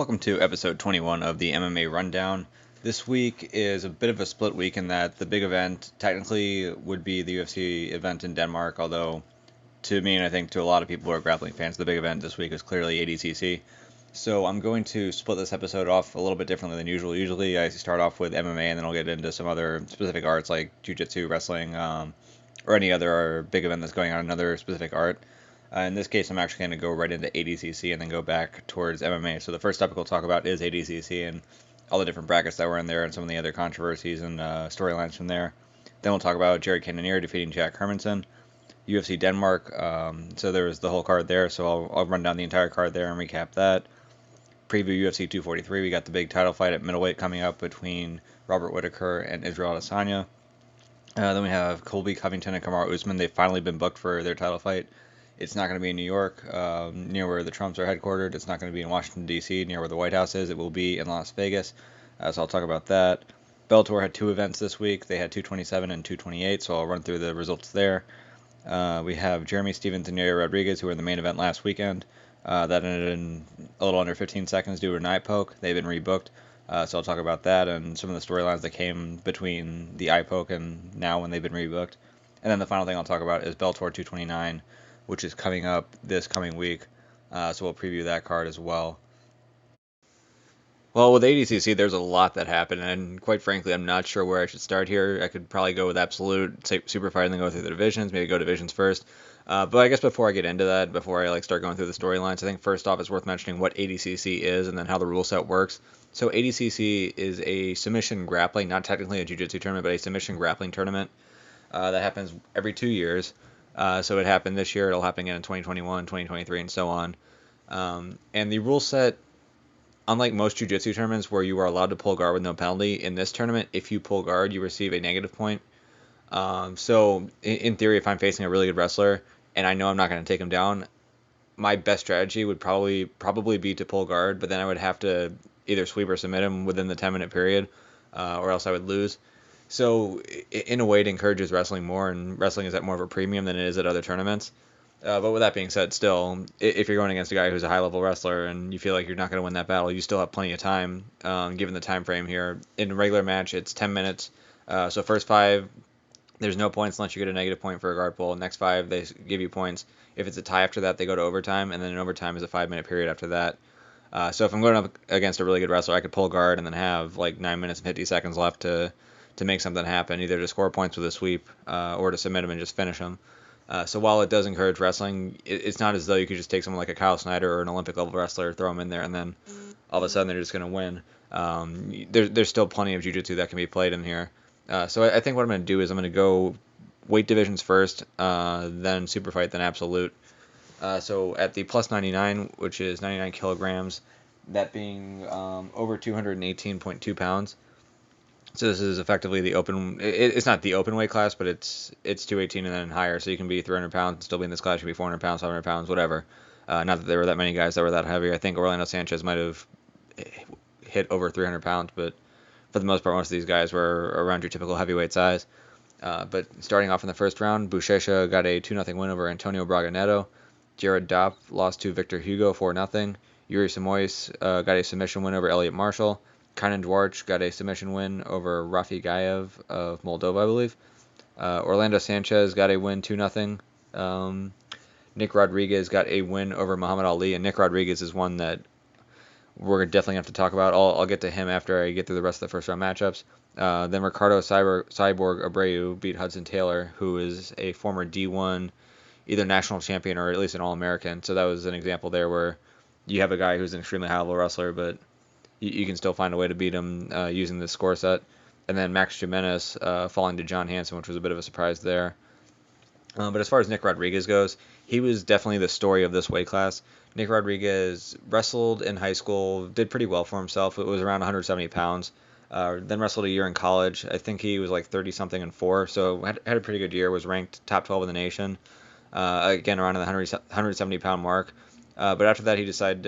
Welcome to episode 21 of the MMA Rundown. This week is a bit of a split week in that the big event technically would be the UFC event in Denmark, although to me and I think to a lot of people who are grappling fans, the big event this week is clearly ADCC. So I'm going to split this episode off a little bit differently than usual. Usually I start off with MMA and then I'll get into some other specific arts like jiu-jitsu, wrestling, or any other big event that's going on another specific art. In this case, I'm actually going to go right into ADCC and then go back towards MMA. So the first topic we'll talk about is ADCC and all the different brackets that were in there and some of the other controversies and storylines from there. Then we'll talk about Jared Cannonier defeating Jack Hermanson, UFC Denmark. So there was the whole card there. So I'll run down the entire card there and recap that. Preview UFC 243. We got the big title fight at middleweight coming up between Robert Whitaker and Israel Adesanya. Then we have Colby, Covington, and Kamaru Usman. They've finally been booked for their title fight. It's not going to be in New York, near where the Trumps are headquartered. It's not going to be in Washington, D.C., near where the White House is. It will be in Las Vegas, so I'll talk about that. Bellator had two events this week. They had 227 and 228, so I'll run through the results there. We have Jeremy Stephens and Yair Rodriguez, who were in the main event last weekend. That ended in a little under 15 seconds due to an eye poke. They've been rebooked, so I'll talk about that and some of the storylines that came between the eye poke and now when they've been rebooked. And then the final thing I'll talk about is Bellator 229, which is coming up this coming week. So we'll preview that card as well. Well, with ADCC, there's a lot that happened, and quite frankly, I'm not sure where I should start here. I could probably go with absolute, say, super fight, and then go through the divisions. Maybe go divisions first. But I guess before I get into that, before I start going through the storylines, I think first off it's worth mentioning what ADCC is and then how the rule set works. So ADCC is a submission grappling, not technically a jiu-jitsu tournament, but a submission grappling tournament that happens every 2 years. So it happened this year. It'll happen again in 2021, 2023, and so on. And the rule set, unlike most jiu-jitsu tournaments where you are allowed to pull guard with no penalty, in this tournament, if you pull guard, you receive a negative point. So in theory, if I'm facing a really good wrestler and I know I'm not going to take him down, my best strategy would probably be to pull guard, but then I would have to either sweep or submit him within the 10-minute period, or else I would lose. So in a way, it encourages wrestling more, and wrestling is at more of a premium than it is at other tournaments. But with that being said, still, if you're going against a guy who's a high-level wrestler and you feel like you're not going to win that battle, you still have plenty of time, given the time frame here. In a regular match, it's 10 minutes. So first 5, there's no points unless you get a negative point for a guard pull. Next 5, they give you points. If it's a tie after that, they go to overtime, and then in overtime is a 5-minute period after that. So if I'm going up against a really good wrestler, I could pull guard and then have 9 minutes and 50 seconds left to make something happen, either to score points with a sweep or to submit them and just finish them. So while it does encourage wrestling, it's not as though you could just take someone like a Kyle Snyder or an Olympic level wrestler, throw them in there, and then all of a sudden they're just going to win. There's still plenty of jiu-jitsu that can be played in here. So I think what I'm going to do is I'm going to go weight divisions first, then super fight, then absolute. So at the plus 99, which is 99 kilograms, that being over 218.2 pounds. So this is effectively the open. It's not the open weight class, but it's 218 and then higher. So you can be 300 pounds and still be in this class. You can be 400 pounds, 500 pounds, whatever. Not that there were that many guys that were that heavy. I think Orlando Sanchez might have hit over 300 pounds, but for the most part, most of these guys were around your typical heavyweight size. But starting off in the first round, Buchecha got a 2-0 win over Antonio Braga Neto. Jared Dopp lost to Victor Hugo 4-0. Yuri Samois got a submission win over Elliot Marshall. Kainan Dwarch got a submission win over Rafi Gaev of Moldova, I believe. Orlando Sanchez got a win 2-0. Nick Rodriguez got a win over Muhammad Ali, and Nick Rodriguez is one that we're definitely going to have to talk about. I'll get to him after I get through the rest of the first round matchups. Then Ricardo Cyborg Abreu beat Hudson Taylor, who is a former D1 either national champion or at least an All-American. So that was an example there where you have a guy who's an extremely high-level wrestler, but you can still find a way to beat him using this score set. And then Max Jimenez falling to John Hansen, which was a bit of a surprise there. But as far as Nick Rodriguez goes, he was definitely the story of this weight class. Nick Rodriguez wrestled in high school, did pretty well for himself. It was around 170 pounds. Then wrestled a year in college. I think he was 30-something and 4, so had a pretty good year, was ranked top 12 in the nation. Again, around the 170-pound mark. But after that, he decided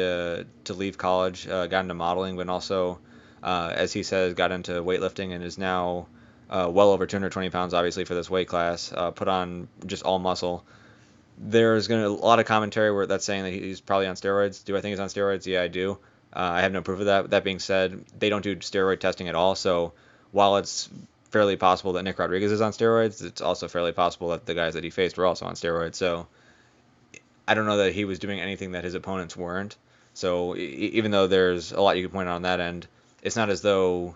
to leave college, got into modeling, but also, as he says, got into weightlifting and is now well over 220 pounds, obviously, for this weight class, put on just all muscle. There's a lot of commentary where that's saying that he's probably on steroids. Do I think he's on steroids? Yeah, I do. I have no proof of that. That being said, they don't do steroid testing at all. So while it's fairly possible that Nick Rodriguez is on steroids, it's also fairly possible that the guys that he faced were also on steroids. So I don't know that he was doing anything that his opponents weren't. So even though there's a lot you can point out on that end, it's not as though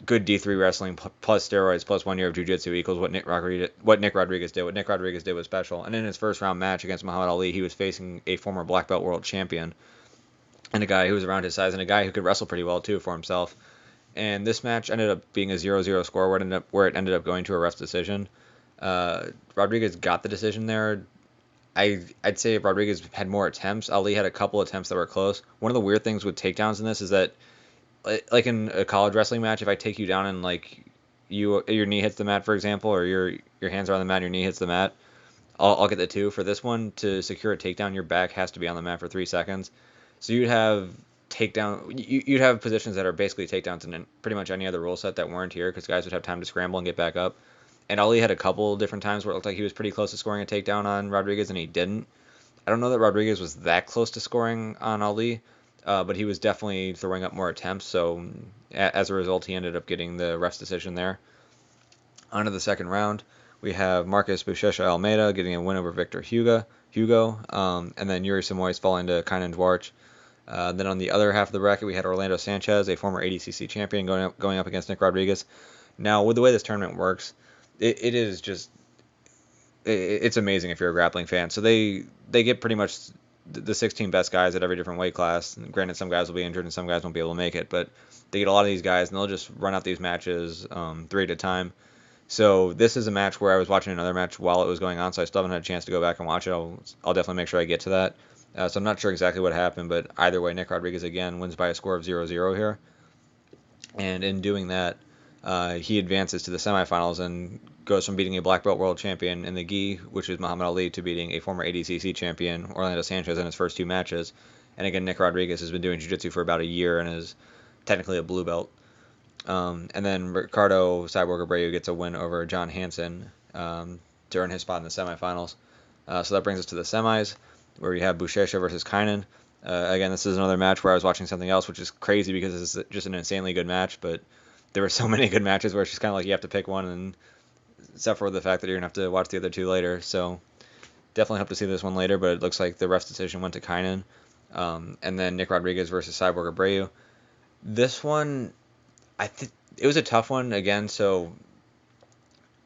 good D3 wrestling plus steroids plus 1 year of jiu-jitsu equals what Nick Rodriguez did. What Nick Rodriguez did was special. And in his first round match against Muhammad Ali, he was facing a former black belt world champion and a guy who was around his size and a guy who could wrestle pretty well too for himself. And this match ended up being a 0-0 score where it ended up going to a ref's decision. Rodriguez got the decision there. I'd say Rodriguez had more attempts. Ali had a couple attempts that were close. One of the weird things with takedowns in this is that, like in a college wrestling match, if I take you down and like your knee hits the mat, for example, or your hands are on the mat, and your knee hits the mat, I'll get the 2. For this one, to secure a takedown, your back has to be on the mat for 3 seconds. So you'd have you'd have positions that are basically takedowns in pretty much any other rule set that weren't here, because guys would have time to scramble and get back up. And Ali had a couple different times where it looked like he was pretty close to scoring a takedown on Rodriguez, and he didn't. I don't know that Rodriguez was that close to scoring on Ali, but he was definitely throwing up more attempts. So as a result, he ended up getting the ref's decision there. On to the second round, we have Marcus Buchecha Almeida getting a win over Victor Hugo, and then Yuri Simoes falling to Kainan Dwarch. Then on the other half of the bracket, we had Orlando Sanchez, a former ADCC champion, going up against Nick Rodriguez. Now, with the way this tournament works, it is just it's amazing if you're a grappling fan. So they get pretty much the 16 best guys at every different weight class. And granted, some guys will be injured and some guys won't be able to make it, but they get a lot of these guys and they'll just run out these matches 3 at a time. So this is a match where I was watching another match while it was going on, so I still haven't had a chance to go back and watch it. I'll definitely make sure I get to that. So I'm not sure exactly what happened, but either way, Nick Rodriguez again wins by a score of 0-0 here. And in doing that, he advances to the semifinals and goes from beating a black belt world champion in the gi, which is Muhammad Ali, to beating a former ADCC champion, Orlando Sanchez, in his first 2 matches. And again, Nick Rodriguez has been doing jiu-jitsu for about a year and is technically a blue belt. And then Ricardo Cyborg Abreu gets a win over John Hansen to earn his spot in the semifinals. So that brings us to the semis, where we have Buchecha versus Kainan. Again, this is another match where I was watching something else, which is crazy because this is just an insanely good match, but there were so many good matches where it's just kind of like you have to pick one, and except for the fact that you're going to have to watch the other 2 later. So definitely hope to see this one later, but it looks like the ref's decision went to Kainan. And then Nick Rodriguez versus Cyborg Abreu. This one, I think it was a tough one again. So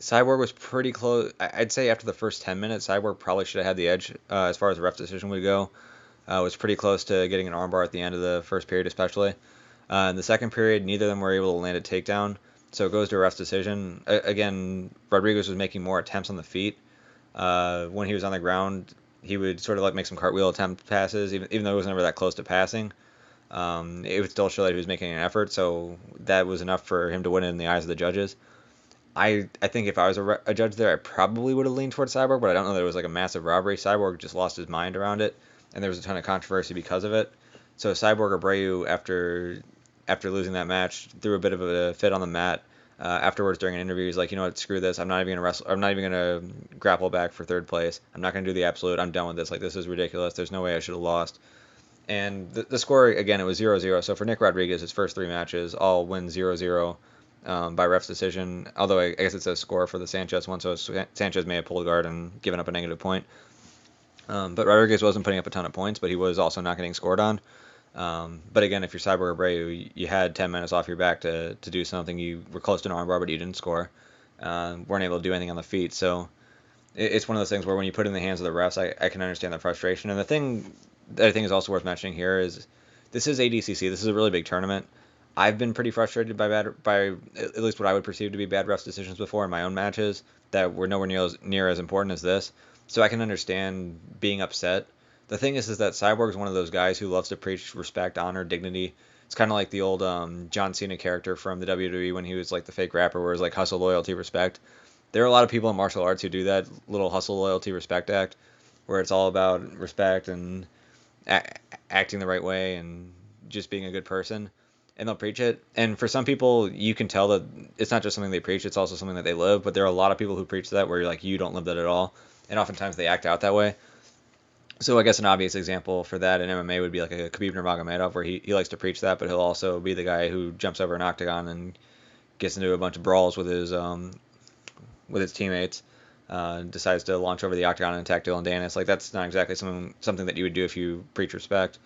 Cyborg was pretty close. I'd say after the first 10 minutes, Cyborg probably should have had the edge as far as the ref's decision would go. Was pretty close to getting an armbar at the end of the first period, especially. In the second period, neither of them were able to land a takedown, so it goes to a ref's decision. Again, Rodriguez was making more attempts on the feet. When he was on the ground, he would sort of like make some cartwheel attempt passes, even though he was never that close to passing. It would still show that he was making an effort, so that was enough for him to win it in the eyes of the judges. I think if I was a judge there, I probably would have leaned towards Cyborg, but I don't know that it was like a massive robbery. Cyborg just lost his mind around it, and there was a ton of controversy because of it. So Cyborg Abreu, after losing that match, threw a bit of a fit on the mat. Afterwards, during an interview, he's like, you know what, screw this. I'm not even gonna wrestle. I'm not even gonna grapple back for 3rd place. I'm not gonna do the absolute. I'm done with this. Like, this is ridiculous. There's no way I should have lost. And the score again, it was 0-0. So for Nick Rodriguez, his first 3 matches all win 0-0 by ref's decision. Although I guess it says score for the Sanchez one, so Sanchez may have pulled guard and given up a negative point. But Rodriguez wasn't putting up a ton of points, but he was also not getting scored on. But again, if you're Cyborg Abreu, you had 10 minutes off your back to do something. You were close to an armbar, but you didn't score. Weren't able to do anything on the feet. So it's one of those things where when you put it in the hands of the refs, I can understand the frustration. And the thing that I think is also worth mentioning here is this is ADCC. This is a really big tournament. I've been pretty frustrated by at least what I would perceive to be bad refs decisions before in my own matches that were nowhere near as important as this. So I can understand being upset. The thing is that Cyborg is one of those guys who loves to preach respect, honor, dignity. It's kind of like the old John Cena character from the WWE when he was like the fake rapper, where it was like hustle, loyalty, respect. There are a lot of people in martial arts who do that little hustle, loyalty, respect act, where it's all about respect and acting the right way and just being a good person. And they'll preach it. And for some people, you can tell that it's not just something they preach, it's also something that they live. But there are a lot of people who preach that where you're like, you don't live that at all. And oftentimes they act out that way. So I guess an obvious example for that in MMA would be like a Khabib Nurmagomedov, where he likes to preach that, but he'll also be the guy who jumps over an octagon and gets into a bunch of brawls with his teammates. Decides to launch over the octagon and attack Dylan Dennis. Like that's not exactly something that you would do if you preach respect.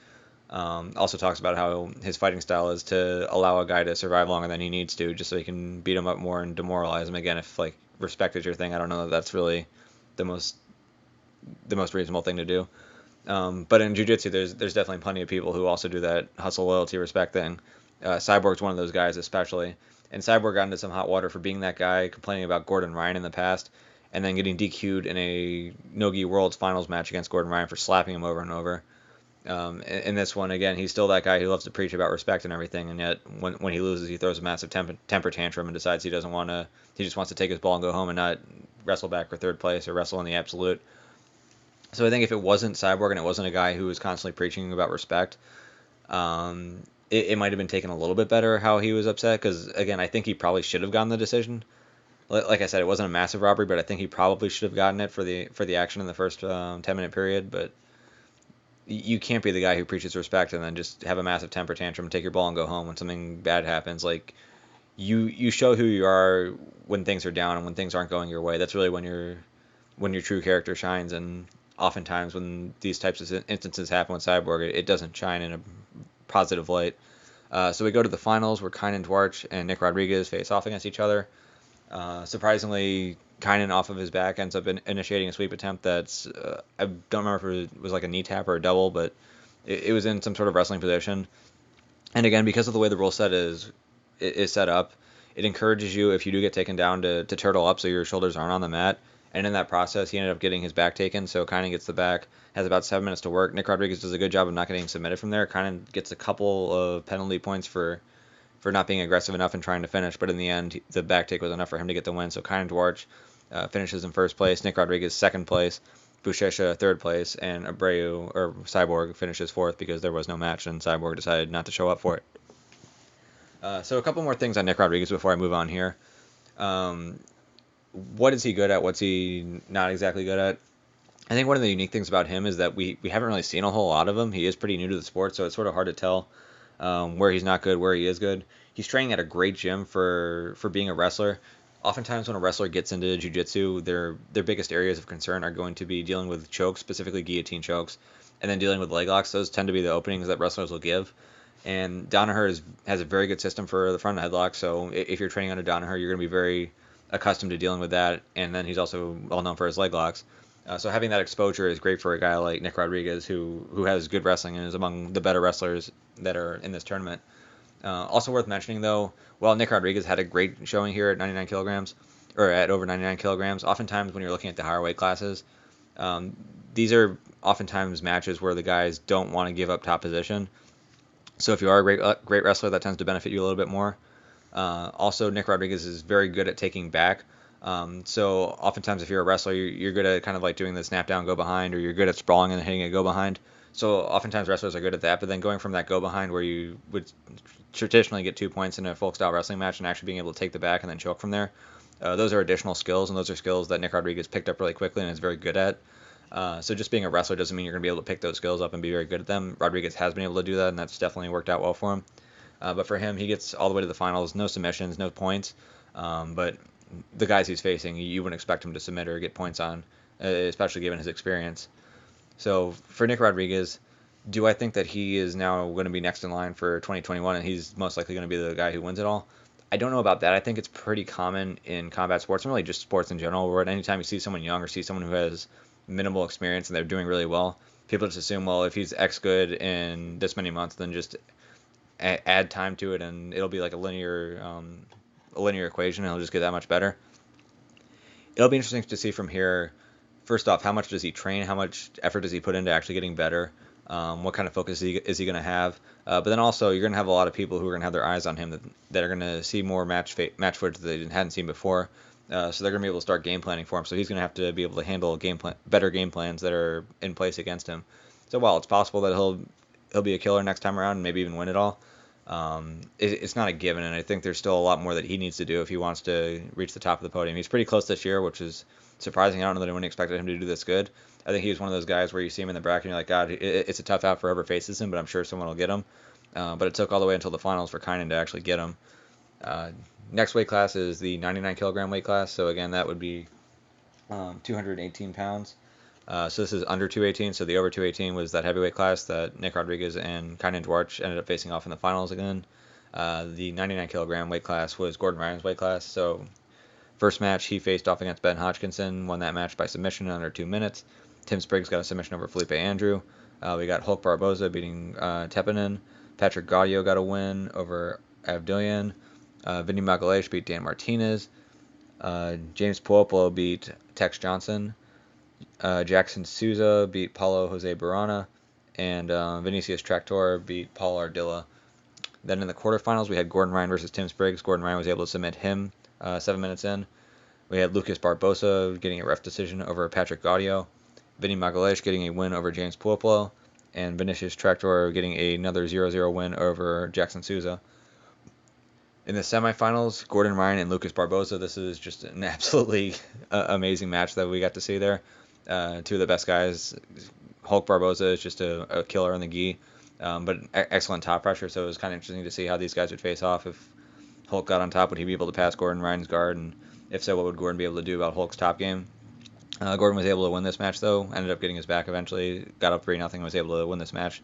Also talks about how his fighting style is to allow a guy to survive longer than he needs to, just so he can beat him up more and demoralize him. Again, if like respect is your thing, I don't know that that's really the most reasonable thing to do. But in jiu-jitsu, there's definitely plenty of people who also do that hustle, loyalty, respect thing. Cyborg's one of those guys, especially. And Cyborg got into some hot water for being that guy, complaining about Gordon Ryan in the past, and then getting DQ'd in a Nogi Worlds Finals match against Gordon Ryan for slapping him over and over. In this one, again, he's still that guy who loves to preach about respect and everything, and yet when he loses, he throws a massive temper tantrum and decides he doesn't want to. He just wants to take his ball and go home and not wrestle back for third place or wrestle in the absolute. So I think if it wasn't Cyborg and it wasn't a guy who was constantly preaching about respect, it might have been taken a little bit better how he was upset. Because again, I think he probably should have gotten the decision. Like I said, it wasn't a massive robbery, but I think he probably should have gotten it for the action in the first 10-minute period. But you can't be the guy who preaches respect and then just have a massive temper tantrum, take your ball and go home when something bad happens. Like you show who you are when things are down and when things aren't going your way. That's really when your true character shines. And oftentimes when these types of instances happen with Cyborg, it doesn't shine in a positive light. So we go to the finals where Kaynan Dwarch and Nick Rodriguez face off against each other. Surprisingly, Kaynan off of his back ends up initiating a sweep attempt that's, I don't remember if it was like a knee tap or a double, but it was in some sort of wrestling position. And again, because of the way the rule set is set up, it encourages you, if you do get taken down, to turtle up so your shoulders aren't on the mat. And in that process, he ended up getting his back taken, so Kaynan gets the back, has about 7 minutes to work. Nick Rodriguez does a good job of not getting submitted from there. Kaynan gets a couple of penalty points for not being aggressive enough and trying to finish, but in the end, the back take was enough for him to get the win. So Kaynan Dwarch finishes in first place, Nick Rodriguez second place, Buchecha third place, and Cyborg finishes fourth because there was no match and Cyborg decided not to show up for it. So a couple more things on Nick Rodriguez before I move on here. What is he good at? What's he not exactly good at? I think one of the unique things about him is that we haven't really seen a whole lot of him. He is pretty new to the sport, so it's sort of hard to tell where he's not good, where he is good. He's training at a great gym for being a wrestler. Oftentimes when a wrestler gets into jiu-jitsu, their biggest areas of concern are going to be dealing with chokes, specifically guillotine chokes, and then dealing with leg locks. Those tend to be the openings that wrestlers will give. And Danaher has a very good system for the front headlock, so if you're training under Danaher, you're going to be very accustomed to dealing with that. And then he's also well known for his leg locks. So having that exposure is great for a guy like Nick Rodriguez, who has good wrestling and is among the better wrestlers that are in this tournament. Also worth mentioning, though, while Nick Rodriguez had a great showing here at 99 kilograms, or at over 99 kilograms, oftentimes when you're looking at the higher weight classes, these are oftentimes matches where the guys don't want to give up top position. So if you are a great wrestler, that tends to benefit you a little bit more. Also, Nick Rodriguez is very good at taking back. So oftentimes if you're a wrestler, you're good at kind of like doing the snap down, go behind, or you're good at sprawling and hitting a go behind. So oftentimes wrestlers are good at that, but then going from that go behind where you would traditionally get 2 points in a folk style wrestling match and actually being able to take the back and then choke from there, those are additional skills, and those are skills that Nick Rodriguez picked up really quickly and is very good at. So just being a wrestler doesn't mean you're going to be able to pick those skills up and be very good at them. Rodriguez has been able to do that, and that's definitely worked out well for him. But for him, he gets all the way to the finals, no submissions, no points. But the guys he's facing, you wouldn't expect him to submit or get points on, especially given his experience. So for Nick Rodriguez, do I think that he is now going to be next in line for 2021 and he's most likely going to be the guy who wins it all? I don't know about that. I think it's pretty common in combat sports, and really just sports in general, where anytime you see someone young or see someone who has minimal experience and they're doing really well, people just assume, well, if he's X good in this many months, then just add time to it and it'll be like a linear equation and he'll just get that much better. It'll be interesting to see from here, first off, how much does he train, how much effort does he put into actually getting better, what kind of focus is he going to have, but then also you're going to have a lot of people who are going to have their eyes on him that are going to see more match footage that they hadn't seen before, so they're going to be able to start game planning for him, so he's going to have to be able to handle better game plans that are in place against him. So while it's possible that he'll be a killer next time around and maybe even win it all, it's not a given, and I think there's still a lot more that he needs to do if he wants to reach the top of the podium. He's pretty close this year, which is surprising. I don't know that anyone expected him to do this good. I think he was one of those guys where you see him in the bracket and you're like, God, it's a tough out for whoever faces him, but I'm sure someone will get him. But it took all the way until the finals for Kynan to actually get him. Next weight class is the 99 kilogram weight class. So again, that would be 218 pounds. So this is under 218. So the over 218 was that heavyweight class that Nick Rodriguez and Kynan Dwarch ended up facing off in the finals again. The 99 kilogram weight class was Gordon Ryan's weight class. So first match he faced off against Ben Hodgkinson, won that match by submission in under 2 minutes. Tim Spriggs got a submission over Felipe Andrew. We got Hulk Barboza beating Teppanen. Patrick Gaudio got a win over Avdolian. Vinny Magalhaes beat Dan Martinez. James Puopolo beat Tex Johnson. Jackson Souza beat Paulo Jose Barana. And Vinicius Tractor beat Paul Ardilla. Then in the quarterfinals, we had Gordon Ryan versus Tim Spriggs. Gordon Ryan was able to submit him 7 minutes in. We had Lucas Barbosa getting a ref decision over Patrick Gaudio. Vinny Magalhaes getting a win over James Puopolo. And Vinicius Tractor getting another 0-0 win over Jackson Souza. In the semifinals, Gordon Ryan and Lucas Barbosa. This is just an absolutely amazing match that we got to see there. Two of the best guys. Hulk Barboza is just a killer on the gi, but excellent top pressure. So it was kind of interesting to see how these guys would face off. If Hulk got on top, would he be able to pass Gordon Ryan's guard? And if so, what would Gordon be able to do about Hulk's top game? Gordon was able to win this match, though. Ended up getting his back eventually. Got up 3-0 and was able to win this match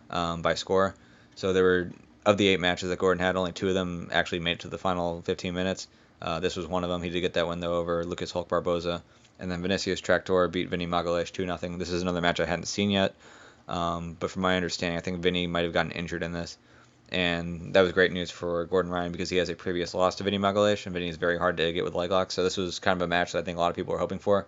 by score. So there were, of the 8 matches that Gordon had, only 2 of them actually made it to the final 15 minutes. This was one of them. He did get that win, though, over Lucas Hulk Barboza. And then Vinicius Tractor beat Vinny Magalhaes 2-0. This is another match I hadn't seen yet. But from my understanding, I think Vinny might have gotten injured in this. And that was great news for Gordon Ryan because he has a previous loss to Vinny Magalhaes, and Vinny is very hard to get with leg locks. So this was kind of a match that I think a lot of people were hoping for.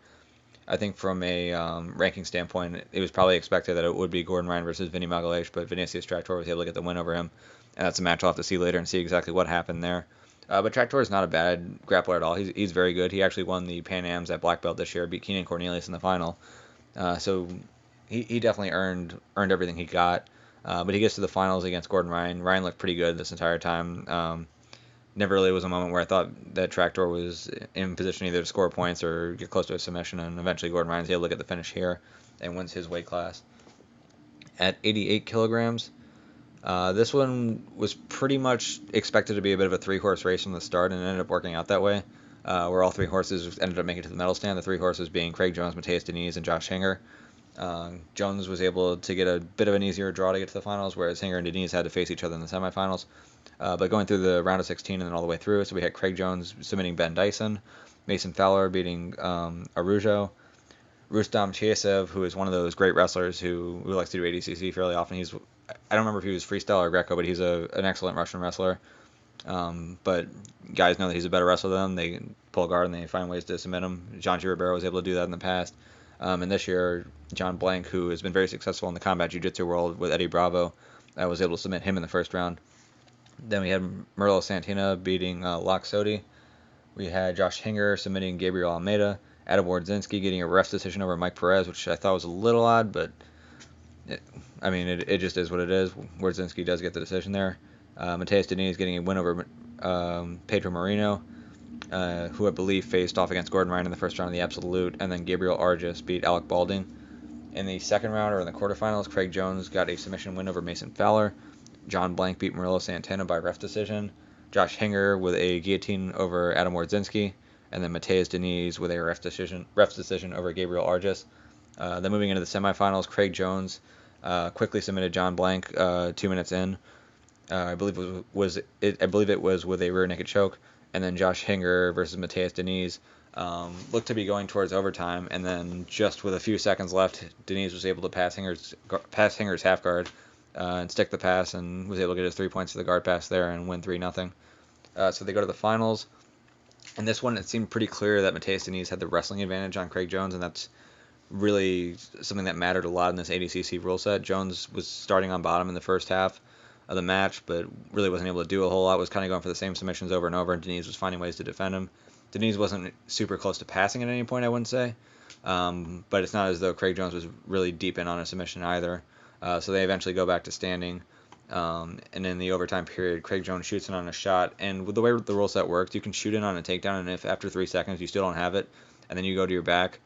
I think from a ranking standpoint, it was probably expected that it would be Gordon Ryan versus Vinny Magalhaes, but Vinicius Tractor was able to get the win over him. And that's a match I'll have to see later and see exactly what happened there. But Tractor is not a bad grappler at all. He's very good. He actually won the Pan Ams at black belt this year, beat Keenan Cornelius in the final. So he definitely earned everything he got. But he gets to the finals against Gordon Ryan. Ryan looked pretty good this entire time. Never really was a moment where I thought that Tractor was in position either to score points or get close to a submission. And eventually Gordon Ryan's able to get the finish here and wins his weight class. At 88 kilograms, this one was pretty much expected to be a bit of a 3-horse race from the start, and it ended up working out that way, where all 3 horses ended up making it to the medal stand, the 3 horses being Craig Jones, Mateus Diniz, and Josh Hinger. Jones was able to get a bit of an easier draw to get to the finals, whereas Hinger and Diniz had to face each other in the semifinals. But going through the round of 16 and then all the way through, so we had Craig Jones submitting Ben Dyson, Mason Fowler beating Arujo, Rustam Chiasev, who is one of those great wrestlers who likes to do ADCC fairly often. I don't remember if he was freestyle or Greco, but he's an excellent Russian wrestler. But guys know that he's a better wrestler than them. They pull guard and they find ways to submit him. John G. Ribeiro was able to do that in the past. And this year, John Blank, who has been very successful in the combat jiu-jitsu world with Eddie Bravo, was able to submit him in the first round. Then we had Murlo Santina beating Lok Sodi. We had Josh Hinger submitting Gabriel Almeida. Adam Wardzinski getting a ref decision over Mike Perez, which I thought was a little odd, but it just is what it is. Wardzinski does get the decision there. Mateus Diniz getting a win over Pedro Marino, who I believe faced off against Gordon Ryan in the first round of the Absolute, and then Gabriel Arges beat Alec Balding. In the second round, or in the quarterfinals, Craig Jones got a submission win over Mason Fowler. John Blank beat Murilo Santana by ref decision. Josh Hinger with a guillotine over Adam Wardzinski. And then Mateus Diniz with a ref decision over Gabriel Arges. Then moving into the semifinals, Craig Jones quickly submitted John Blank 2 minutes in. I believe it was with a rear naked choke. And then Josh Hinger versus Mateus Diniz looked to be going towards overtime. And then just with a few seconds left, Diniz was able to pass Hinger's half guard and stick the pass, and was able to get his 3 points to the guard pass there and win 3-0. So they go to the finals. In this one, it seemed pretty clear that Mateus Diniz had the wrestling advantage on Craig Jones, and that's really something that mattered a lot in this ADCC rule set. Jones was starting on bottom in the first half of the match, but really wasn't able to do a whole lot, was kind of going for the same submissions over and over, and Diniz was finding ways to defend him. Diniz wasn't super close to passing at any point, I wouldn't say, but it's not as though Craig Jones was really deep in on a submission either. So they eventually go back to standing. And in the overtime period, Craig Jones shoots in on a shot. And with the way the rule set works, you can shoot in on a takedown, and if after 3 seconds you still don't have it, and then you go to your back,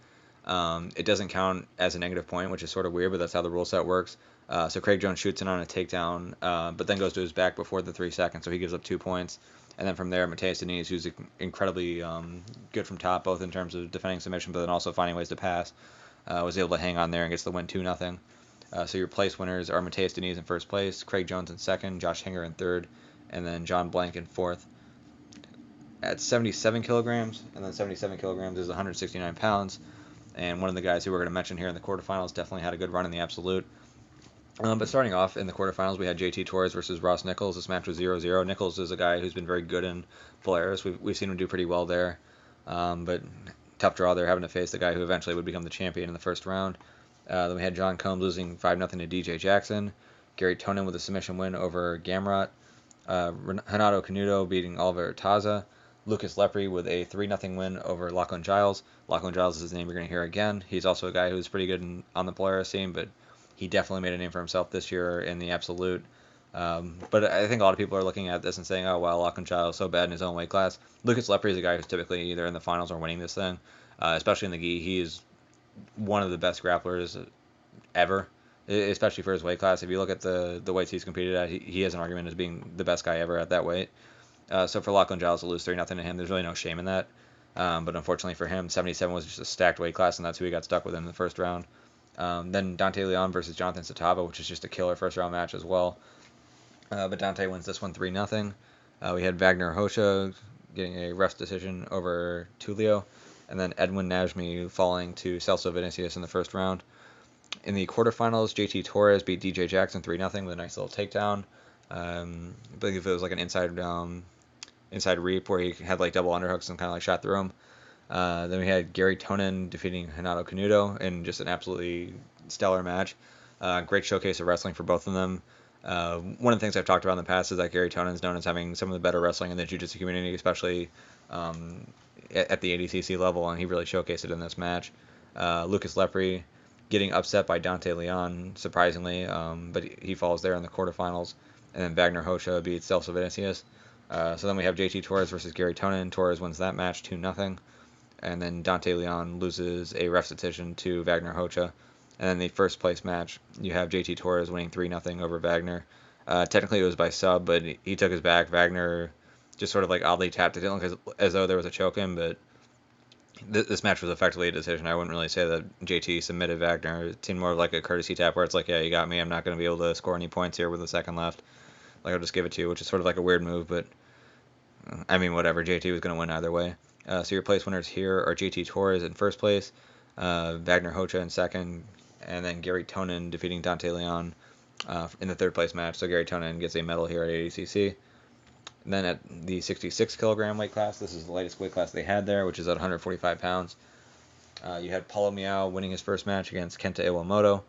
it doesn't count as a negative point, which is sort of weird, but that's how the rule set works. So Craig Jones shoots in on a takedown, but then goes to his back before the 3 seconds, so he gives up 2 points. And then from there, Mateus Diniz, who's incredibly good from top, both in terms of defending submission, but then also finding ways to pass, was able to hang on there and gets the win 2-0. So your place winners are Mateus Diniz in first place, Craig Jones in second, Josh Hinger in third, and then John Blank in fourth. At 77 kilograms, and then 77 kilograms is 169 pounds. And one of the guys who we're going to mention here in the quarterfinals definitely had a good run in the absolute. But starting off in the quarterfinals, we had JT Torres versus Ross Nichols. This match was 0-0. Nichols is a guy who's been very good in Polaris. We've seen him do pretty well there. But tough draw there, having to face the guy who eventually would become the champion in the first round. Then we had John Combs losing 5-0 to DJ Jackson. Gary Tonin with a submission win over Gamrot. Renato Canuto beating Oliver Taza. Lucas Lepre with a 3-0 win over Lachlan Giles. Lachlan Giles is his name you're going to hear again. He's also a guy who's pretty good on the Polaris scene, but he definitely made a name for himself this year in the absolute. But I think a lot of people are looking at this and saying, oh, wow, Lachlan Giles is so bad in his own weight class. Lucas Lepre is a guy who's typically either in the finals or winning this thing, especially in the gi. He is one of the best grapplers ever, especially for his weight class. If you look at the weights he's competed at, he has an argument as being the best guy ever at that weight. So for Lachlan Giles to lose 3-0 to him, there's really no shame in that. But unfortunately for him, 77 was just a stacked weight class, and that's who he got stuck with in the first round. Then Dante Leon versus Jonathan Satava, which is just a killer first round match as well. But Dante wins this one 3-0. We had Wagner Hosha getting a ref's decision over Tulio, and then Edwin Najmi falling to Celso Vinicius in the first round. In the quarterfinals, JT Torres beat DJ Jackson 3-0 with a nice little takedown. I believe it was like an inside reap where he had like double underhooks and kind of like shot through him. Then we had Gary Tonin defeating Renato Canuto in just an absolutely stellar match. Great showcase of wrestling for both of them. One of the things I've talked about in the past is that Gary Tonin is known as having some of the better wrestling in the jiu-jitsu community, especially at the ADCC level, and he really showcased it in this match. Lucas Lepre getting upset by Dante Leon, surprisingly, but he falls there in the quarterfinals. And then Wagner Hosha beats Celso Vinicius. So then we have JT Torres versus Gary Tonin. Torres wins that match 2-0. And then Dante Leon loses a ref's decision to Wagner Hosha. And then the first place match, you have JT Torres winning 3-0 over Wagner. Technically it was by sub, but he took his back. Wagner just sort of like oddly tapped it in as though there was a choke in, but this match was effectively a decision. I wouldn't really say that JT submitted Wagner. It seemed more of like a courtesy tap where it's like, yeah, you got me. I'm not going to be able to score any points here with a second left. Like, I'll just give it to you, which is sort of like a weird move, but I mean, whatever. JT was going to win either way. So your place winners here are JT Torres in first place, Wagner Hosha in second, and then Gary Tonin defeating Dante Leon in the third place match. So Gary Tonin gets a medal here at ADCC. And then at the 66 kilogram weight class, this is the lightest weight class they had there, which is at 145 pounds. You had Paulo Miao winning his first match against Kenta Iwamoto.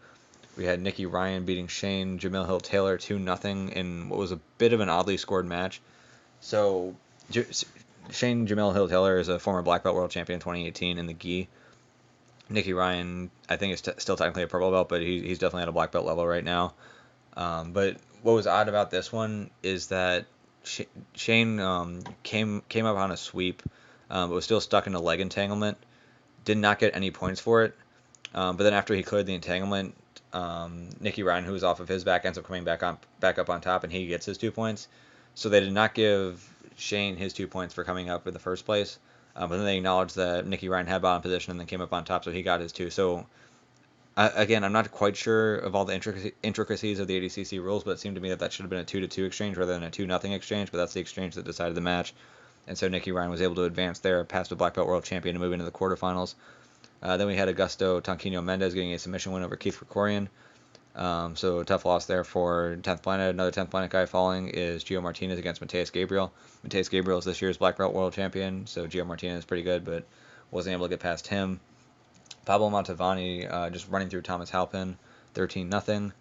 We had Nicky Ryan beating Shane Jamil Hill Taylor 2-0 in what was a bit of an oddly scored match. So Shane Jamil Hill Taylor is a former black belt world champion in 2018 in the gi. Nicky Ryan, I think, is still technically a purple belt, but he's definitely at a black belt level right now. But what was odd about this one is that Shane came up on a sweep, but was still stuck in a leg entanglement. Did not get any points for it. But then after he cleared the entanglement, Nicky Ryan, who was off of his back, ends up coming back up on top, and he gets his 2 points. So they did not give Shane his 2 points for coming up in the first place. But then they acknowledged that Nicky Ryan had bottom position and then came up on top, so he got his 2. So again, I'm not quite sure of all the intricacies of the ADCC rules, but it seemed to me that should have been a 2-2 exchange rather than a 2-0 exchange. But that's the exchange that decided the match. And so Nicky Ryan was able to advance there, past the black belt world champion, and move into the quarterfinals. Then we had Augusto Tonquino Mendez getting a submission win over Keith Krikorian. So a tough loss there for 10th Planet. Another 10th Planet guy falling is Gio Martinez against Mateus Gabriel. Mateus Gabriel is this year's black belt world champion, so Gio Martinez is pretty good, but wasn't able to get past him. Pablo Montavani just running through Thomas Halpin, 13-0.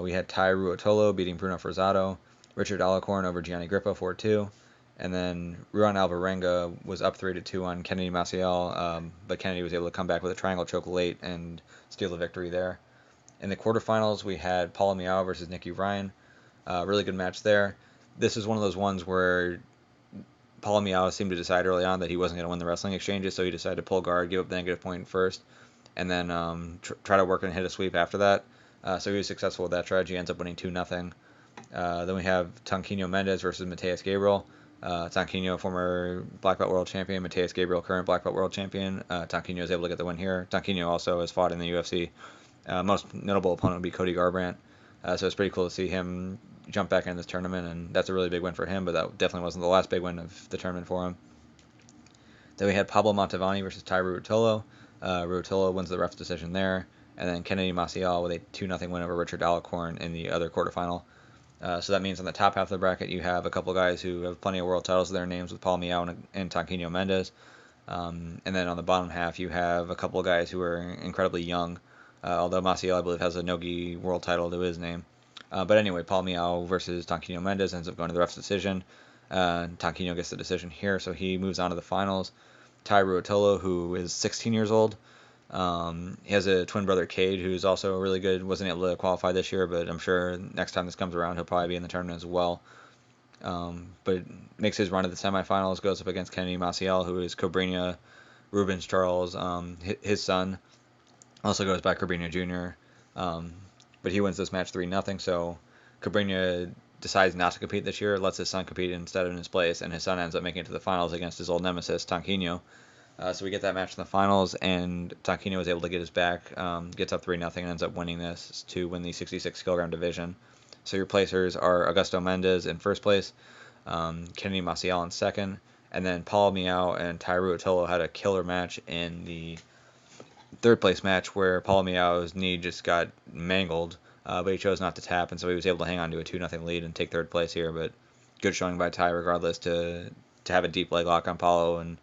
We had Tai Ruotolo beating Bruno Forzato. Richard Alacorn over Gianni Grippo 4-2. And then Ruan Alvarenga was up 3-2 on Kennedy Maciel, but Kennedy was able to come back with a triangle choke late and steal the victory there. In the quarterfinals, we had Paulo Miao versus Nicky Ryan. Really good match there. This is one of those ones where Paulo Miyao seemed to decide early on that he wasn't going to win the wrestling exchanges, so he decided to pull guard, give up the negative point first, and then try to work and hit a sweep after that. So he was successful with that strategy, ends up winning 2-0. Then we have Tonquinho Mendes versus Mateus Gabriel. Tonquinho, former black belt world champion. Mateus Gabriel, current black belt world champion. Tonquinho is able to get the win here. Tonquinho also has fought in the UFC. Most notable opponent would be Cody Garbrandt. So it's pretty cool to see him jump back in this tournament, and that's a really big win for him, but that definitely wasn't the last big win of the tournament for him. Then we had Pablo Montavani versus Tai Ruotolo. Ruotolo wins the ref decision there, and then Kennedy Maciel with a 2-0 win over Richard Alicorn in the other quarterfinal. So that means on the top half of the bracket, you have a couple guys who have plenty of world titles to their names with Paul Miyao and Tonquinho Mendes. And then on the bottom half, you have a couple of guys who are incredibly young, although Maciel, I believe, has a no-gi world title to his name. But anyway, Paul Miyao versus Tonquinho Mendes ends up going to the ref's decision. Tonquinho gets the decision here, so he moves on to the finals. Tai Ruotolo, who is 16 years old. He has a twin brother, Cade, who's also really good. Wasn't able to qualify this year, but I'm sure next time this comes around, he'll probably be in the tournament as well. But makes his run to the semifinals, goes up against Kennedy Maciel, who is Cobrinha Rubens Charles, his son. Also goes by Cobrinha Jr., but he wins this match 3-0, so Cobrinha decides not to compete this year, lets his son compete instead in his place, and his son ends up making it to the finals against his old nemesis, Tonquinho. So we get that match in the finals, and Tonquinho was able to get his back, gets up 3-0, and ends up winning this to win the 66 kilogram division. So your placers are Augusto Mendes in first place, Kennedy Maciel in second, and then Paul Miyao and Tai Ruotolo had a killer match in the third place match where Paul Miao's knee just got mangled, but he chose not to tap, and so he was able to hang on to a 2-0 lead and take third place here. But good showing by Tai regardless to have a deep leg lock on Paulo, and